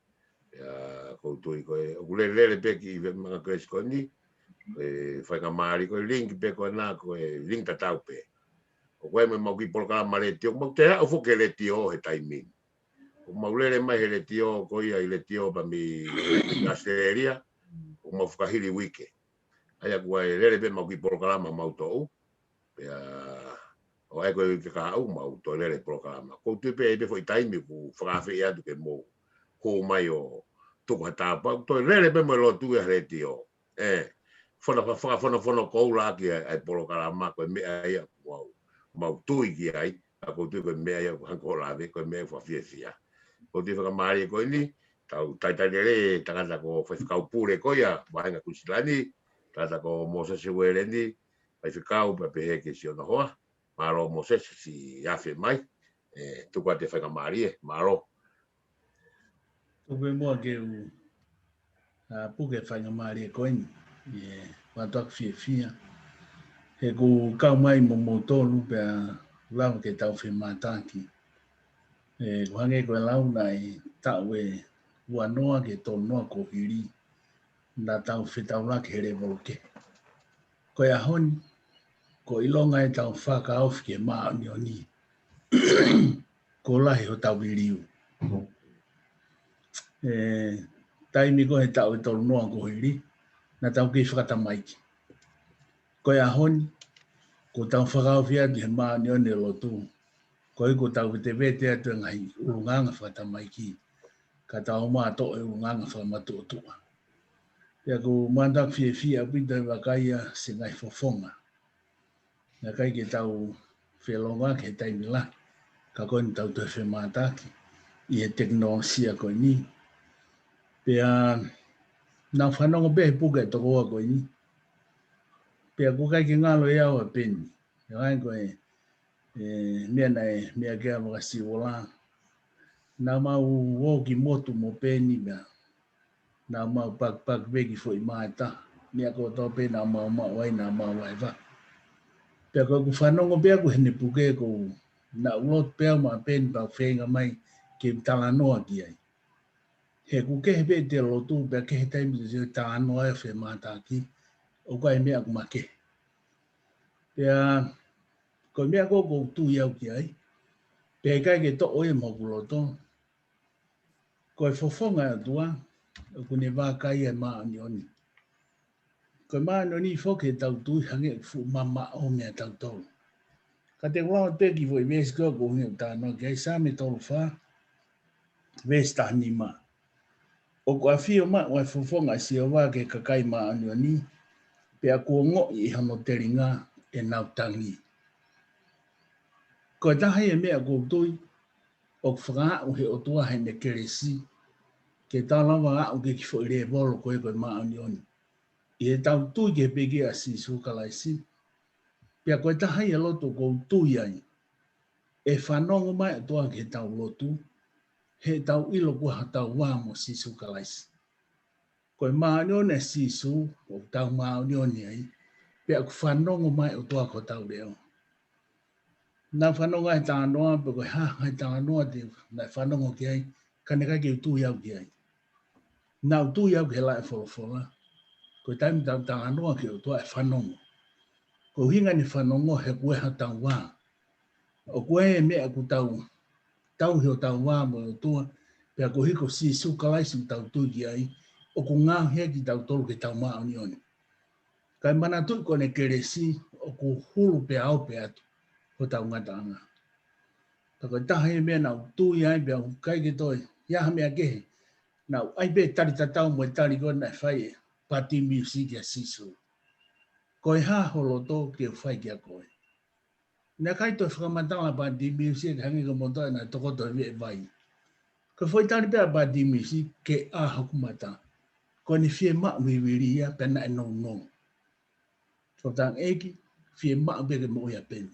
ya ko tu ko o le pe ki ve ma ko skoni e Fakamili ko link pe ko na ko link ta tau pe o ko me mo ki por ka mare tio mo te o fu ke le tio he timing o mo le mai le tio ko ia le tio pa mi gasteria o mo fu ka hili wike aya ko le pe mo ki por ka ma auto ya o ai ko ka au ma auto le programa ko tu pe foi time ku frafe ya ke mo ko mai o to ta pa to le pe mo lo tu e tio fona ko la ki ai programa ko me ai wow mau tui ki ai a ko tu ko mea ia ko la ve ko mea fa fia ko te whakamari ko ni tau tai le tangata ko whakau pure ko ia mahinga kusilani tata ko Moses were ni ai whakau pa pehe ke si ona hoa maro Moses si afe mai tuku te whakamari maro Tuku mua ke u puke whaingamari e koini. Watak fia. He ku kau mai mo motolu pe lau ke tau whimataki. Ku hange koe lau nai tau e wanoa ke tō noa ko hiri. Na tau whetau la ke here volke. Koe ahoni, ko ilonga e tau whakaofi ke maa ni o ni. Ko lahi ho tau hiriu. Taimi ko he tau e tolu noa ko hiri. Na tau ki whakatamaiki. Koe ahoni, ko tau whakaofi atu he maa ni o ni lotu. Koe ko tau te vete atu ngai urunganga whakatamaiki. Ka tau maa to e urunganga whakamatu o tua. Ia ko mandak fia pita e wakaia se ngai fofonga. Na kai ke tau whelonga ke taimi la. Ka koe ni tau te whemataki. I he teknolosia koe ni. Pea na whanongo behe puka e toko koe ni. Pea ko kai ke ngalo e au a peni. Ia kai koe mea nei mea kea wakasi wola. Na mau woki motu mo peni mea. Na mau pak begi fo i maeta. Mea ko tau pe na mau wai na mau wai va. Pea koe ku whanongo pea ku hene puke ko na ulot pea ma peni pa whenga mai ke tala noa ki ai. He ku kehe pe te lotu pea kehe taimi te tala noa e whe mātaki. O kai mea ku make. Pea koe mea ko tu iau ki ai. Pea kai ke to oe mo ku loto. Koe fofonga atua. O kune wākai e maa ni oni. Koe maa ni oni whoke tau tui hange fu mama o mea tau tolu. Ka te wao te ki voi vesi koe ko hunge utano ki ai same tolu wha. Vesi tahani maa. O kua fio maa wai fofonga si o wā ke kakai maa ni oni. Pea kua ngo i hano teringa e nau tangi. Koe taha e mea koutui. O whakaa o he o tua hene keresi. Ke tālawa au ke kifo i rea bolo koe koe maa ni oni. I he tau tui ke peke a si sukalaisi. Pea koe taha i a loto kou tui ai. E whanongo mai a toa ke tau lotu. He tau ilo kua ha tau wā mo si sukalaisi. Koe maa ni oni a si su. O tau maa ni oni ai. Pea ku whanongo mai o toa ko tau leo. Nā whanonga he tā noa. Pea koe he tā noa te nā whanongo ki ai. Kaneka ke utui au ki ai. Nā utui au ke lai wholofola. Koe taimi tau tā anoa ki o tua e whanongo. Ko hinga ni whanongo he kue ha tau wā. O kue e mea ku tau heo tau wā mo o tua. Pea ko hiko si sukalaisi tau tui ki ai. O ku ngā hea ki tau tolu ke tau maa oni oni. Kai mana tui kone keresi. O ku hulu pea au pea atu. Ho tau ngata anga. Tako taha e mea nau tui ai pea kai ke toi. Iaha mea kehe. Nau ai pe tari tatau mo e tari kone na whai e. Pati music ya sisu. Koe ha holo tō ke whai kia koe. Nā kai tō whakamatanga pati music hangi ka motoa na toko tō vee vai. Ko whai tari pēr pati music ke a hakumata. Ko ni fie maa wiwiri ia pēna e nong nong. Ko Tangata'eiki fie maa pēke mo ia pēni.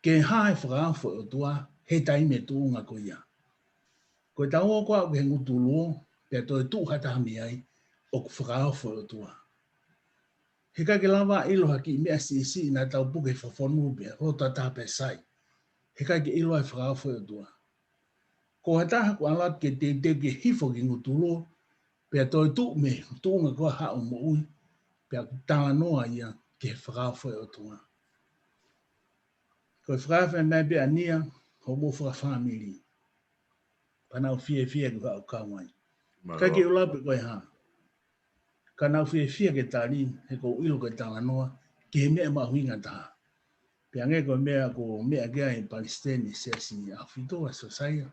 Ke ha e whakaafo o tua he taime tūnga ko ia. Ko tau o koa ke ngutu luo pēr tō e tū hatahami ai. O ku whakaafo o tua. He kai ke lawa ilo haki mea Siasi na tau puke whawhonu pia, rota tāpe sai. He kai ke ilo ai whakaafo o tua. Ko hataha ku alat ke te ke hifo ki ngutulo, pia toi tu me tuunga kua hao mo ui, pia ku tala noa ia ke whakaafo o tua. Ko whakaafo e mea pia nia, ho mo Fakafamili. Panau fie ku hao kawai. Kai ke ulape koe haa. Ka nau fia ke tari, he ko ilo ke tala noa, ke he mea mahuinga taha. Pea nge ko mea kia he PALESITENI, Siasi, FITU, Saia.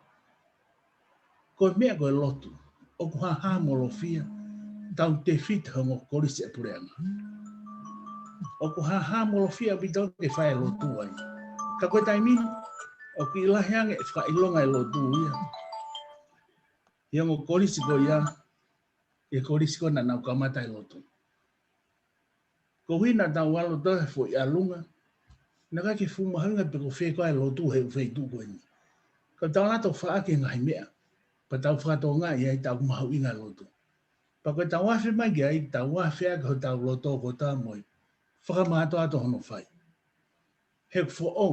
Ko mea ko e lotu, o ku ha mo lo fia, tau te fit hango korisi e pureanga. o ku ha mo fia bito ke fai lo tu ai ka ko taimi o ki la hang e fa ilonga lo tu ia mo kolisi ko ia e kolisi ko na ka mata lo tu ko hina ta walo to fo ia lunga na ka ke fu ma hanga pe ko fe ko lo tu he fe tu ko ni ka ta na to fa ke ngai mea pa tau fa to nga ia ta ma hu inga lo tu pa ko ta wa fe ma ge ai ta wa fe ko ta lo to ko ta mo fa ma to ato no fai he fo o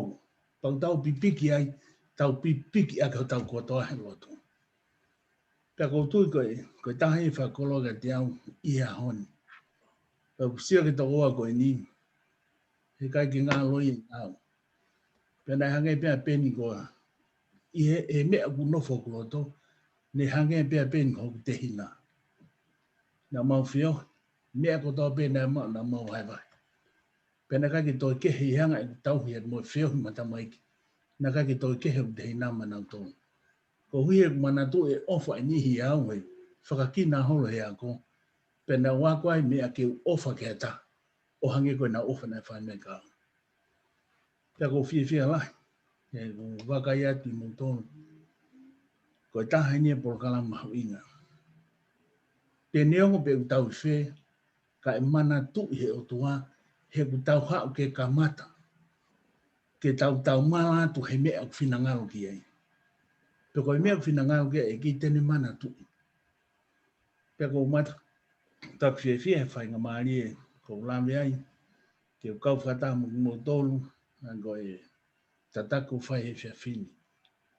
pa tau pipiki ai tau pipiki a ko tau ko to he lo tu pa ko tu ko ta he fa ko lo ga tiau ia hon pa sia ke to ko ni he kai ki ngā loi au. Pena hange pia peni koa. E mea ku nofo kuloto, ne hange pia peni ko te hina. Na mau fio, mea ko tō pena mau na mau hai vai. Pena kai ki tō kehe i hanga i tau hi mo fio hi mata maiki. Na kai ki tō kehe u te hina mana tō. Ko hui e mana tō e ofa i nihi au hei, whakakina holo he ako. Pena wakwai mea ke ofa ke ata. O hange koe na ofa na whai mea kao. Pea ko fia lai. E wakai ati mo tōnu. Ko taha ni e porokala mahu inga. Te neongo pe utau whe, ka e mana tu he o tua, he utau hao ke kamata. Ke tau mala tu he mea ku whinangaro ki ai. Pe ko e mea ku whinangaro ki ai, e ki tene mana tu. Pe ko mata, tak whe he whainga maari e, ko ulawe ai, ke u kau whata mo tōlu, ko e tatako whai he whea whini.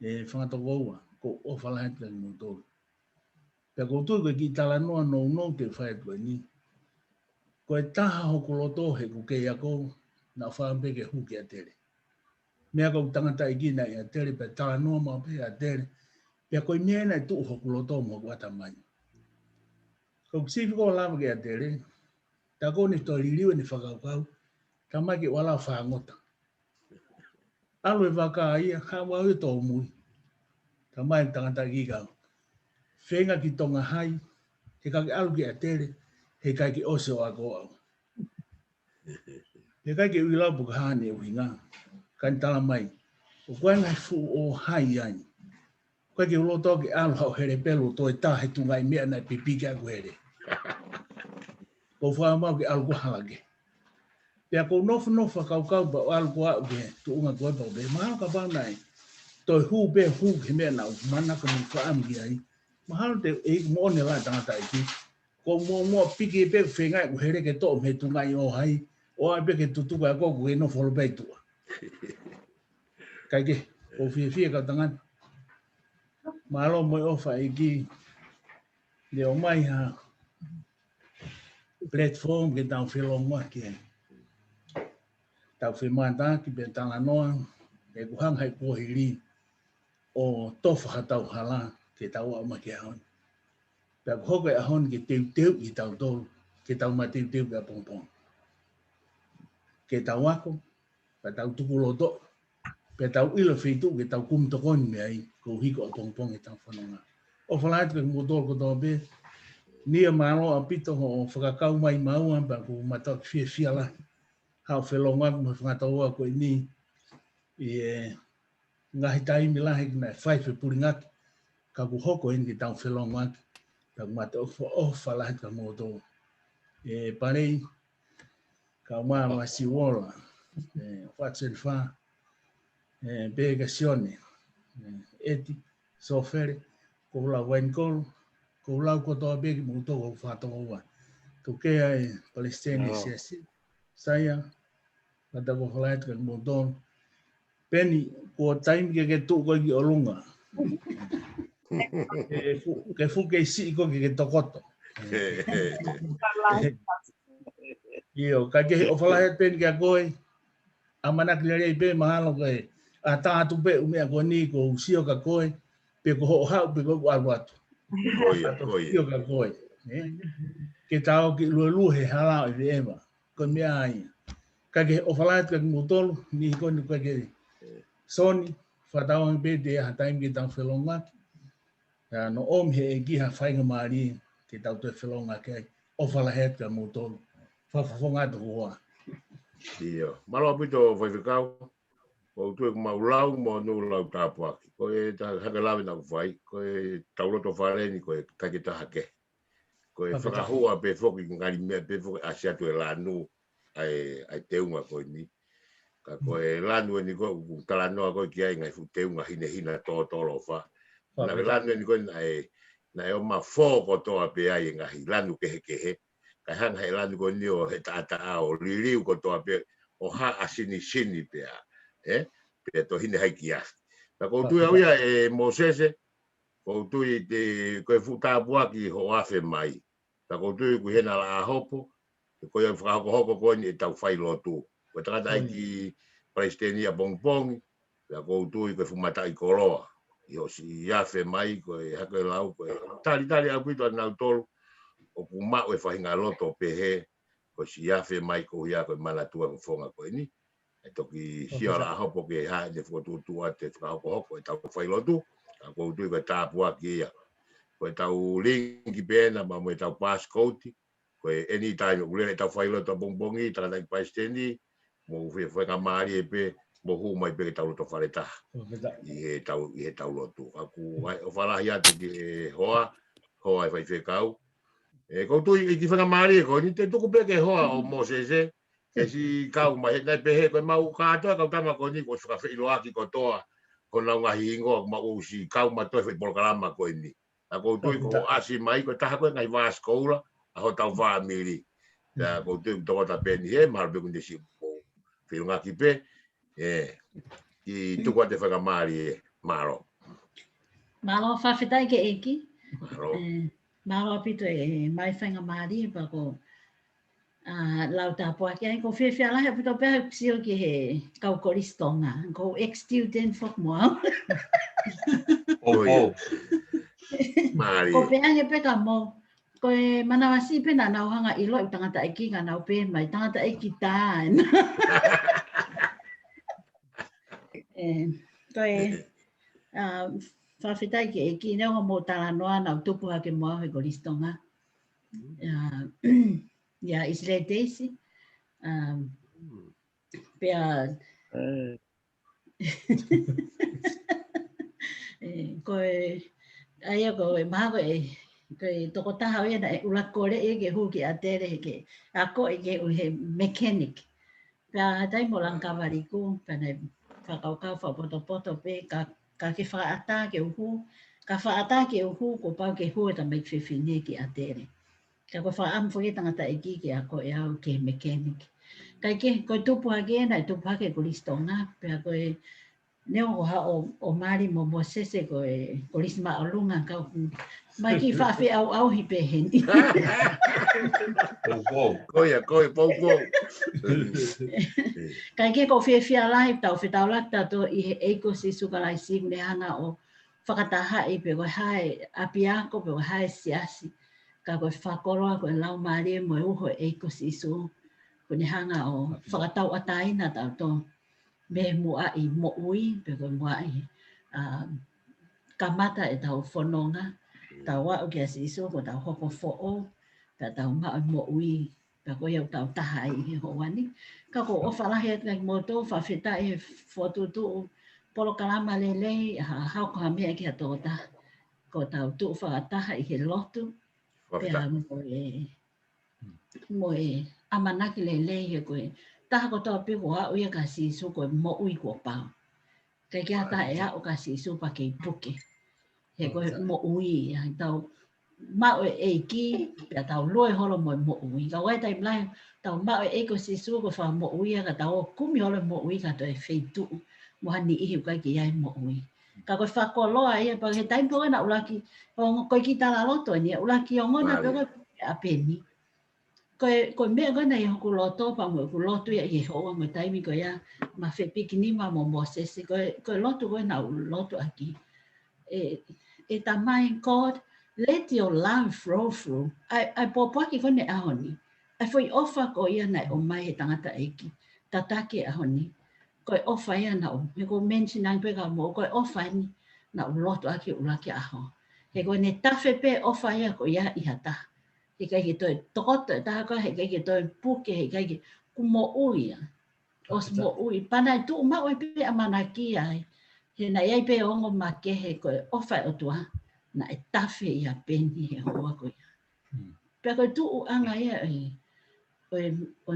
E whangatoko ua, ko o whalahet ka mo tōlu. Pea koutou koe ki tala noa no te whae koe ni. Koe taha hoko loto he ku kei ako na whaampe ke huki a tere. Mea kou Tangata'eiki na i a tere, pea tala noa mao pe a tere. Pea koe mea na i tuu hoko loto mo wata mai. Kou kisipi ko lama ke a tere, ta kou ni toi liliwe ni whakaukau, ta mai ke wala whaangota. Alo e waka ia, hawa ui tō mui. Ta mai Tangata'eiki kau. Whenga ki tonga hai, he kake alu ki a tere, he kai ki ose o ako au. He kai ki uilau puka hane e uhinga, kai tala mai, o koe ngai fu o hai ai. Koe ki uloto ki alu hau here pelu to e tahe tungai mea nai pipiki aku here. Ko whaamau ki alu kuhalake. Pea ko nofu kau pa o alu kua uke, tu unga koe pa uke, mahalo ka pao nai, toi hu pe hu ke mea nau, mana ka mu whaam ki ai. Mahalo te e moone lai Tangata'eiki. Ko mo piki pe whengai ku here ke tō me tungai o hai, o ai pe ke tutuka a kōku e no wholo peitua. Kai ke, o whia ka tangan. Mahalo moi ofa e ki, le o mai ha platform ke tau whelongoa ki e. Tau whemata ki pe tala noa, e kuhanghai pohiri o tofa hatau hala ke tau au ma ke haon. Pea hoko e ahon ke teu ki tau tolu, ke tau ma teu ke a pongpong. Ke tau wako, pe tau tukuloto, pe tau ilo FITU ke tau kumtokoni me ai, ko hiko a pongpong e tau whanonga. O whalait ke motol ko tō pe, nia malo a pito ho whakakau mai maua, pa ku matak fia la, hao whelonga mo whangataua ko ni, i ngahi taimi lahi na whaife puringaki, ka ku hoko ki tau whelonga, ka mata o whalahet ka motol. E parei, ka maa siwola, what's fa, begasione, eti, sofere, ko la wenkol, ko la ko to begi mo to ko fa to wa. To ke ai PALESITENI Siasi, Saia, kata ko flight ka mo don. Penny ko time ke tu ko ki olunga. Ke fu ke si ko ke tokoto. Yo, ka ke o flight pen ke koi. Amana klere be mahalo ke ata tu pe umi ko ni ko sio ka koi pe ko ha pe ko alwatu. Sio ka koi. Ke tau ki lu he hala i ema. Ko me ai. Ka ke o flight ka motor ni ko ni ko ke Sony fatau be de ha time ki tau felonga. Ya no om he ki ha fainga mari ki tau te felonga ke o flight ka motor. Fa fonga do wa. Ia, malo pito whaifekau, o tue ku maulau mo no lau tāpuaki. Ko e ta hakalawe na kuwhai, ko e tauroto whareni, ko e takita hake. Ko e whakahua pe whoki ngari mea pe whoki asiatu e lanu ai teunga ko ni. Ka ko e lanu e ni ko talanoa ko ki ai ngai fu teunga hina tō tolo wha. Na ke lanu e ni ko na e o ma fō ko toa pe ai ngahi lanu kehe. Ka hanga he lanu ko ni o he taata o ririu ko toa pe o ha asini sini pe a. Pe to hine hai ki as. Na ko tu ia e Mosese, ko tu i te ko e futa buaki ho afe mai. Na ko tu ku hena la hopo, ko ia whakahoko ko ni e tau whai lotu. Ko Tangata'eiki PALESITENI a bongbong, na ko tu i ko fumata i koroa. I o si afe mai, ko e hako e lau, ko e tali au pito anau tolu, o ku mao e whahinga loto pehe, ko si afe mai ko ia ko mana tua ko whonga ko ni. E toki sia la hopo ke ha de fotu ate whakahoko e tau whai lotu, ko tu i ko tāpua ki ia. Ko e tau linki pēna, ma mo e tau passkoti, ko e anytime o lele tau whai loto bongbongi, Tangata'eiki PALESITENI, mo whakamari e pe, mo hu mai pe tau loto whareta. I he tau lotu. Aku o whalahi atu ki e hoa e whaifekau. E koutu i ki whakamari e ko, ni te tuku pe ke hoa o Mosese, ke si kau mai nai pehe ko mau katoa kau tama ko ni ko whakawhiloaki ko toa, ko nau ngahi ingo, ma usi kau matoe whaipolkalama ko ni. A koutu i ko asi mai, ko taha koe ngai vās koula, a ho tau whaamiri. Ka koutu i toko ta peni he, mahalo pe kunde si whilungaki pe, ki tuku ate whakamari e, mahalo. Malo Fakafamilidaiki. Mahalo. Malo apito e mai whangamari e pako lau tāpua ki ai ko whiawhialahi apito pēha kusio ki he kaukoris Tonga. Ko ex-student whakmoa. Mari. Ko pēange peka mo. Ko e manawasi pe na nauhanga ilo i Tangata'eiki ka nau pē mai Tangata'eiki tān. Ko e Fakafamilidaiki e ki neo mo tala noa nau tupu hake moa he koris Tonga. Ja, Israel Daisy. Pea koe aia koe maha koe toko taha oia na ulakore e ke huki a tere ke ako e ke uhe mechanic. Pea tai mo lang kawariku, pea nei whakaukau whapoto pe ka ke whaata ke uhu. Ka whaata ke uhu ko pau ke hu e ta mai whiwhine ki a tere. Ka koe whaam whuki Tangata'eiki ke ako e au ke mechanic. Kai ke koe tupu hake na tupu hake koris Tonga, pea koe neo ko ha o mari mo Mosese koe koris maolunga kau mai ki whawhi au hi peheni. Koe pou. Kai ke ko whiawhialahi tau whitaulata to i he eiko si sukalai siku ne hanga o whakataha i pe koe hae apiako pe koe hae siasi. Ka koe whakoroa koe lau mari mo e uho eiko si su. Ko ne hanga o whakatau ataina tau to me mua i mo ui, pe koe mua i kamata e tau whanonga, tau wau kia si iso, ko tau hoko fo'o, pe tau mao mo ui, pe koe iau tau taha i he hoani. Ka ko o whalahi at ngai moto, whawhita e whotutu, polo kalama lelei, hau ko hamea ki a tōta, ko tau tu whakataha i he lotu, pe mo e amanaki lelei he koe, taha ko tō piko a uia ka si iso koe mo ui kua pao. Kai kia ta e a o ka si iso pa kei puke. He koe mo ui, tau mao e ki, pia tau loe holo mo ui. Ka wai tai mlai, tau mao e ko si iso ko wha mo ui, ka tau kumi holo mo ui ka to e FITU. Moha ni ihi ukai ki iai mo ui. Ka koe whakoloa ia, pa he taimpo na ulaki, koe ki tala loto ni, ulaki o ngona pe koe a peni. Koe mea koe nei hoku loto, pa mo ku loto ia i hoa mo taimi koe ia, ma whepiki ni ma mo Mosese, koe loto koe na loto aki. E tamai God, let your love flow through. Ai popoaki koe ne ahoni. Ai foi ofa ko ia nei o mai he Tangata'eiki. Tatake ahoni. Koe ofa ia na o, me ko mention ang peka mo, koe ofa ni na o loto aki ulaki aho. He koe ne tafe pe ofa ia ko ia i hata. He kai ki toi tokoto e taha koe, he kai ki toi puke, he kai ki mo ui os mo ui pana tu ma oi pe amanaki ai he na ia pe ongo make he ko ofa o tua na e tafe ia peni he hoa ko pe ko tu anga ia o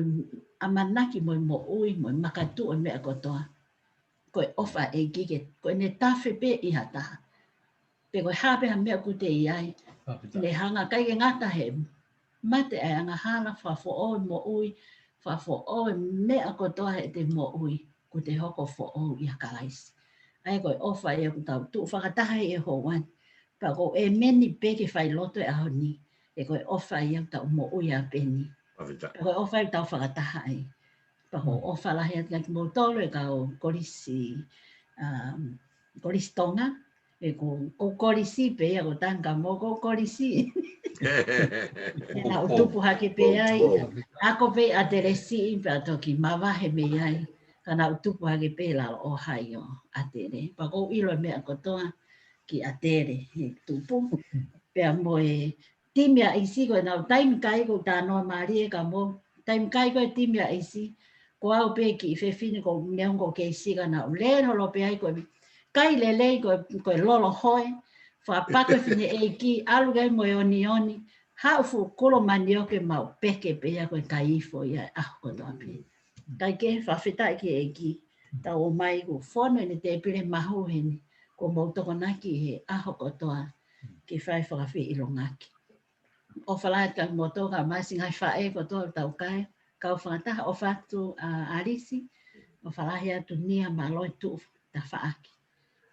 amanaki mo ui mo makatu o me ko toa ko ofa e gige ko ne tafe pe i hata pe ko habe ha me ku te ai ne hanga kai ngata he mate ai anga hala fa fo o mo ui fa fo o me ko toa he te mo ui ku te hoko fo o ia kalaisi ai ko ofa ia ku tau tu whakataha e ho wan pa ko e meni peke whai loto e aho ni e ko ofa ia tau mo ui a peni pa ko ofa ia tau whakataha ai pa ko ofa lahi ati mo tolo e ka o korisi Tonga e ko korisi pe ia ko tanga mo ko korisi e na utupu hake pe ai ako pe a teresi pe a toki mawahe me ai kana utupu hake pe la o hai o atere pa ko ilo me akotoa ki atere he tupu pe mo e timia isi ko na time kai ko ta no mari ka mo time kai ko timia isi ko au pe ki fe fini ko neongo ke isi kana le no lo pe ai ko kai le ko lolo hoi fa pa ko fini e ki alu ga mo oni ha fu kolo manio ke mau peke pe ya ko kai fo ya ko do pe kai ke fa fita ki e ki ta o mai ko fono ni te pile mahu hen ko mo to kona ki he ko toa ki fai whakawhi i longaki. O whalai ka mo to ka masi ngai whae ko to tau kai kau whangataha o whatu arisi o whalahi atu nia maloi tu ta whaaki.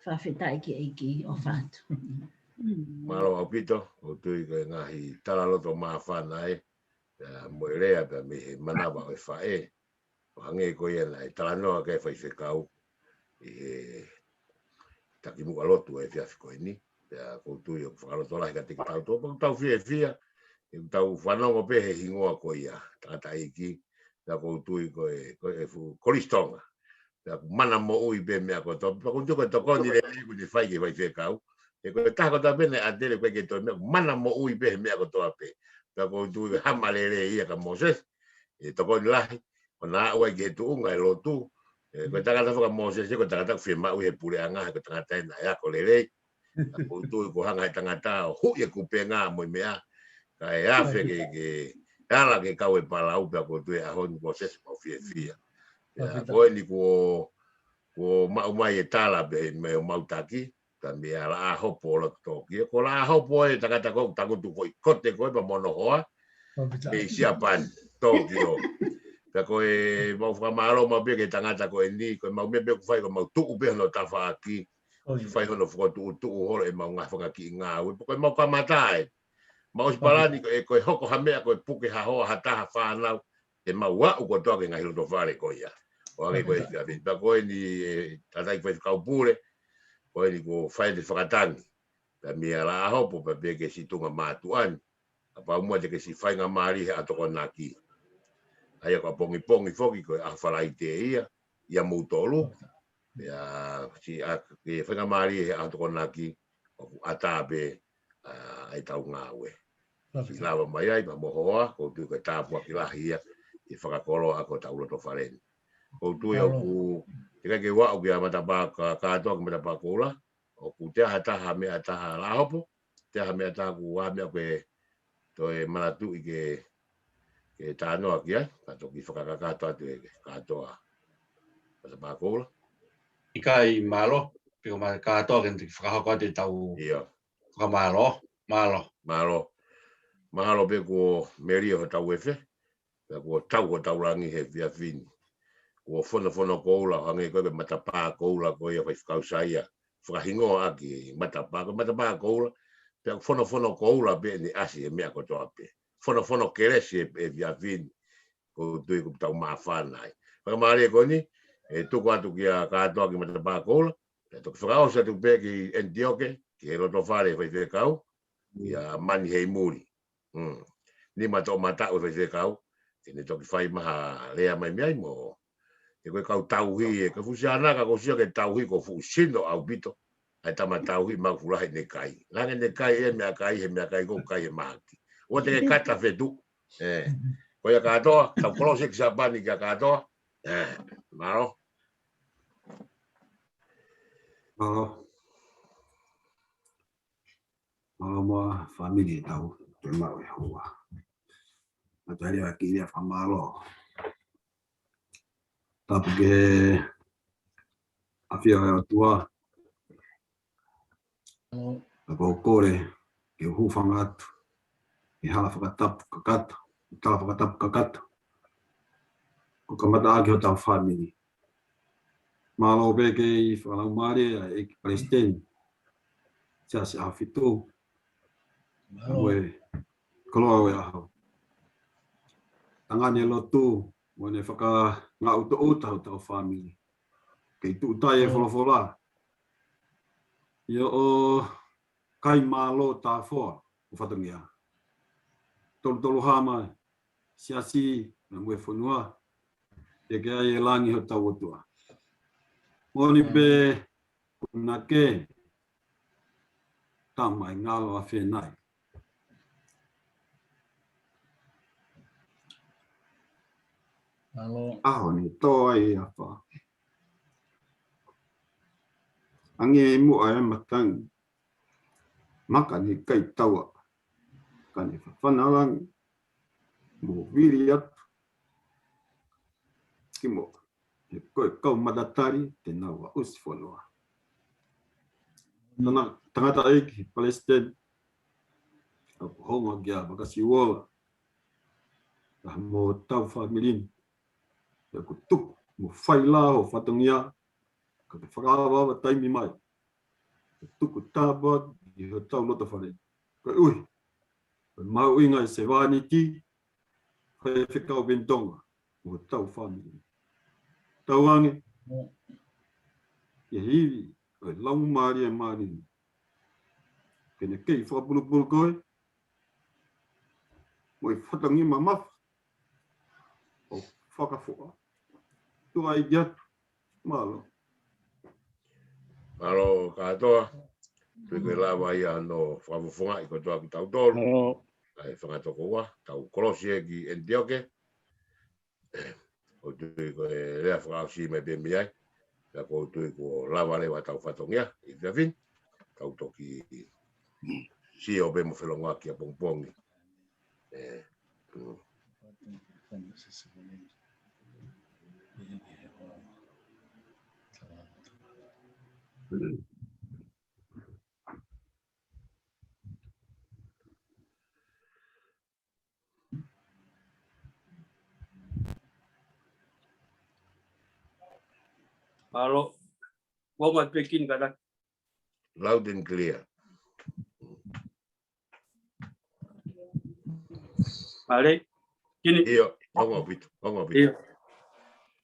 Whawhitai ki eiki o whatu. Malo au pito, o tui koe ngahi talaloto maa whanai, mo e rea pe me he manawa o e whae, o hange koe ia e talanoa kai whai whekau, i he taki mua lotu e whiawhi koe ni, ko tui o whakaloto lahi ka tiki tau tōpa, tau whia, e tau whanongo pe he hingoa koe ia, Tangata'eiki, ko tui koe e fu Tonga, mana mo ui pe mea ko tō, ko tui koe tokoni le iku ni whai ki whai whekau, e ko ta ko ta bene adele ko ke to mana mo ui be me ko to ape ta ko tu hamalere ia ka Moses e to ko lahi ona o ke tu nga lo tu ko ta ka fa Moses ko ta ka firma u e pure anga ko ta ta na ya ko lele ko tu ko hanga tangata hu ye ku penga mo mea ka e afe ke ala ke ka we pala u pe ko tu a hon Moses mo fia ya ko ni ko ma mai tala be me mautaki tambi ala AHO polo toki ko la AHO po e takata ko tangu tu ko kote ko pa mono hoa e siapan Tokyo ka ko e mau fa malo ma be ke tangata ko ni ko mau me be ko fai ko mau tu be no tafa aki fai no fo tu ho e mau nga fa ki nga ko mau ka matai mau spalani ko hoko hame ko puke ha ho hata fa na e mau wa ko to ke nga hilo do fare ko ya o ke ko e ko ni tatai fa ka pure ko ni ko fai de whakatangi. Pea mea la AHO po pe ke si tunga mātuan. Apa umua te ke si whai ngā maari he atoko nā ki. Aia ko pongi foki ko a whalai te ia mūtolu. Pea si ke whai ngā maari he atoko nā ki o atape ai tau ngā ue. Si lawa mai ai pa mohoa ko tu ka tāpua ki lahi ia i whakakolo ako tau loto whareni. Ko tu ia ku te ke wa o kia matapa ka atoa ki matapa kola o ku te hataha me ataha la hopo te ha me ataha ku wa me ko to e manatu i ke tanoa ki ai ka to ki whakakakato atu e katoa matapa kola i kai malo piko ma katoa ke whakahoko atu tau whakamalo mahalo pe ko merio tau efe ko tau rangi he via fini o fono koula hange ko matapa koula ko ia whakau Saia whakahingo aki matapa koula pe fono koula pe ni asi e mea ko toa pe fono keresi e via vin ko tui ko tau mawhanai whakamare ko ni e tuku atu kia katoa ki matapa koula e tuku whakao sa tu pe ki Antioke ki he roto whare whakau ia mani hei muri ni mato mata o whakau ke ne toki whai maha lea mai meai mo e koe kau tauhi e ka fusiana ka ko sia ke tauhi ko fusino au bito ai tama tauhi ma fulahi ne kai lange ne kai e me kai ko kai e mahaki o te kata fetu ko Koia katoa, tau kolosek sa bani ka katoa. Maro. Malo. Malo mo family tau te mau e hoa. Matari a kiria famalo. Tapi ke afia e tua. Ako kore ke hufanga atu. I hala whakatapu kakata. Tala whakatapu kakata. Ko kamata ake o tau family. Malo beke i whanau maare e PALESITENI. Siasi FITU. Awe koloa e AHO. Tangani lotu mone whaka ngā uta o tau family. Kei tu utai e wholofola. Ia o kai malo tā whoa o whatangia. Tolu hama Siasi na mwe whanua. E kia e langi ho tau otua. Moni pe kuna ke tamai ngalo a whenai. Aho ni toa e awha. Ange e mua e matang. Maka ni kai taua. Kani whanalang. Mo viri atu. Kimo. E koe kau madatari te naua usi whanua. Nana Tangata'eiki PALESITENI. Ako honga kia makasi wola. Ka mo tau family. E ko tuku mo whaila o whatongia. Ka te whakawawa taimi mai. E tuku tāpua i ho tau lota whare. Ka ui. Ka mau inga e se wāni ti. Ka e whikau ben Tonga. Mo tau family. Tau ange. E hiwi. Ka lau maari e maari. Kene kei whakapulupulu koe. Mo e whatangi mamafu. O whakafoa. Tua i giatu. Malo. Malo katoa. Tui koe lawa ia no whakafofonga i kotoa ki tau tolu. Ai whangatoko ua. Tau kolosi e ki Antioke. O tui koe rea whakausi me bemi ai. Ia ko tui ko lawa lewa tau whatongia. I whiawhin. Tau toki si o be mo whelonga ki a pongpongi. Halo. Wonga pekin kada. Loud and clear. Ale. Kini. Iyo, ongo pitu. Iyo.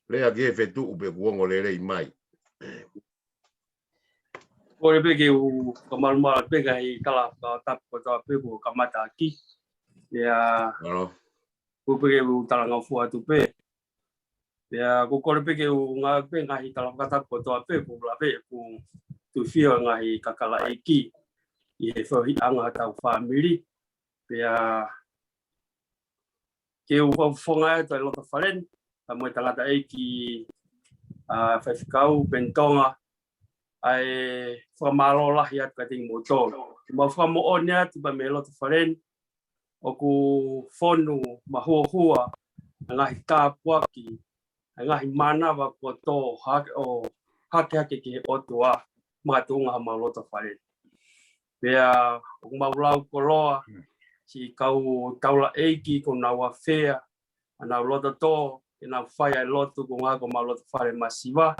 Lea ke FITU upe kuongo le rei mai. Kore peke u kamalumala peka i kala ka tap ko ta peku Tangata'eiki. Ya, Halo. ku peke u talanga fua tu pe. Ya, ku kore peke u nga pe nga i kala ka tap ko ta peku la pe ku tu fio nga i Tangata'eiki. I he fo hi anga tau family. Ya, ke u fonga ta lo ta falen. Amo Tangata'eiki a whaiwhikau Tonga ai whamalo lahi atu ka tingi moto. Ma whamo o nea tu ba me lo ta wharen o ku whonu mahua ngahi tāpuaki ngahi mana wa ko tō hake ki o tua mātunga ma lo ta wharen. Pea o maulau koroa si kau taula eiki ko na wa whea ana lo ta tō ina whaia lotu ko ngā ko ma lo ta wharen masiwa.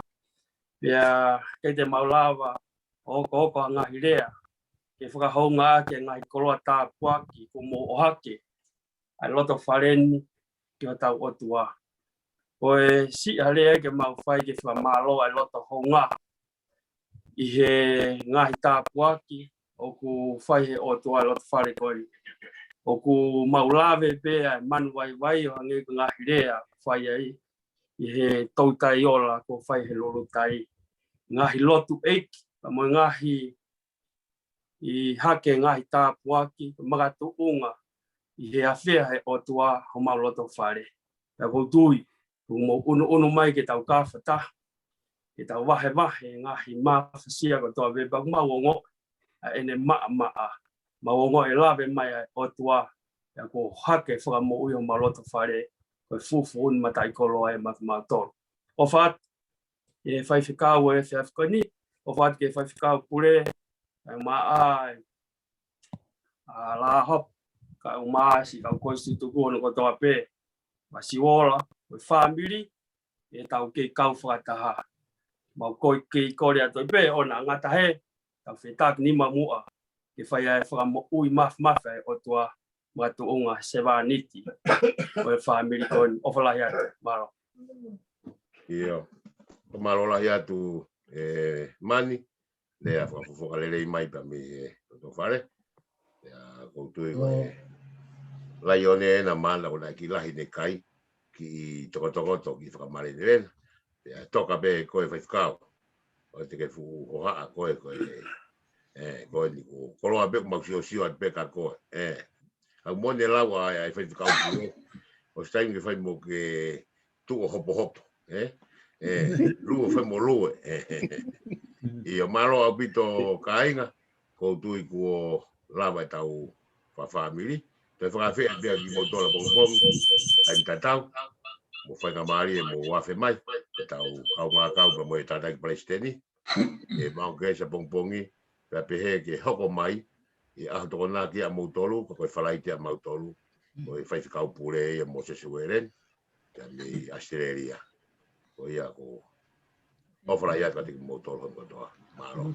Pea kei te maulawa o ko ngahi rea. Ke whakahonga ke ngahi koloa tāpuaki ko mo ohake. Ai loto wharen ki o tau otua. Koe si halea ke mau whai ke whamalo ai loto honga. I he ngahi tāpuaki o ku whai he otua ai loto whare koe. O ku maulawe pea manu wai o hange ko ngahi rea whai ai. I he tautai ola ko whai he lorotai. Ngahi lotu eiki, mo ngahi i hake ngahi tāpuaki, magatu unga, I he awhia he o tua ho maloto whare. Pea koutui, mo uno mai ke tau kawhata. Ke tau wahe ngahi mawhasia ko toa wepa mawongo. Ene maa. Mawongo e lawe mai o tua. Pea ko hake whakamo ui ho maloto whare. Koe fufu un matai kolo ai matamatono. O whaat, e whaiwhikau e whiawhikoni. O whaat ke whaiwhikau pure. Ai la hop ka umasi ka koisi tu ko no ko to ape masiwola we family e tau ke kau whakataha mau koi ke korea to pe ona ngata he tau fetak ni mamua ke whaia e whakamo ui maf o tua matu unga sevaniti o family kon ofalahi atu maro Iyo o maro lahi atu mani lea whakalelei mai pa me to whare koutui koe lai one na mana o na ki lahi ne kai ki tokotokoto ki whakamare ni rena toka be koe whaifkau o te ke fu o haa koe koe ni ko koloa be kumau sio at be ka koe au mone lawa ai whaifkau pule o stain ke whai mo ke tu o hopo luo whai mo luo i o maro au pito kainga koutui kuo lava e tau Fakafamili. Te whakawhea pia ki motola pongpong, ai tatau, mo whakamari e mo wafe mai, e tau kau ngā kau pa mo e tātai PALESITENI, e mau kesa pongpongi, pia pehe ke hoko mai, e aho toko nā ki a mautolu, ka koe whalai te a mautolu, mo e whaiwhikau pure e mo se sueren, te mi Australia. Ko ia ko, ofalai atu ka tiki mautolu hongo toa, maro.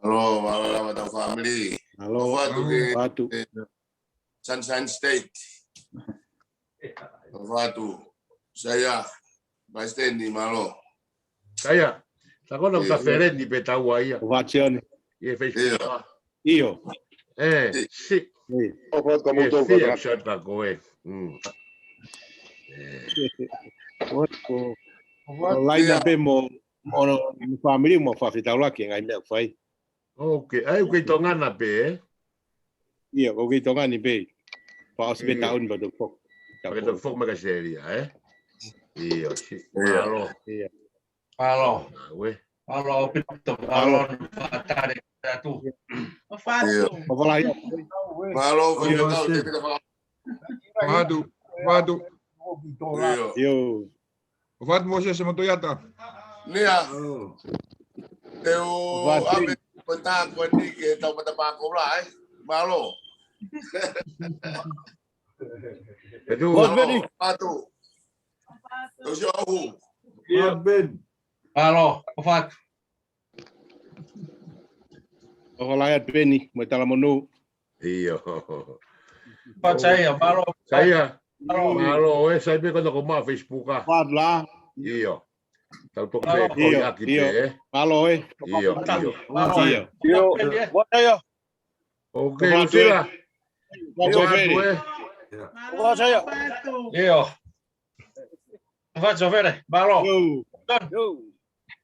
Hello, wala tau family. Halo, Watu. Sunshine State. Watu. Saya PALESITENI malo. Saia, takona ka fereni pe tau ia. Watione. Ie Facebook. Io. Si. O fa ka mo to Fia ka. shot ka koe. Laina pe mo family mo fa fitau ki ngai me fai. Okay, ai o Tonga na pe. Ia, o Tonga ni pe. Pa os be taun ba do fok. Porque do fok mega seria, Iyo, si. Malo. Ia. Alo. We. Alo, pito. Alo, fatare tu. O fala ia. Malo, Vadu. Yo. O Vadu mo se mo toyata. Nia. Eu ame peta ko ni ke tau matapa ko la malo. Edu. Patu. Eu jogo. Ia ben. Alo, o Vadu. O fala ia peni, mo tala monu. Iyo. Pat Saia, malo. Saia. Malo, sai pe quando com a Facebook. Vad lá. Iyo. Tau tok pe ko ia ki pe, Malo Iyo. Bota aí, ó. Okay, Lucila. Bota aí, ó. Aí, ó. Vai chover, malo. Yo.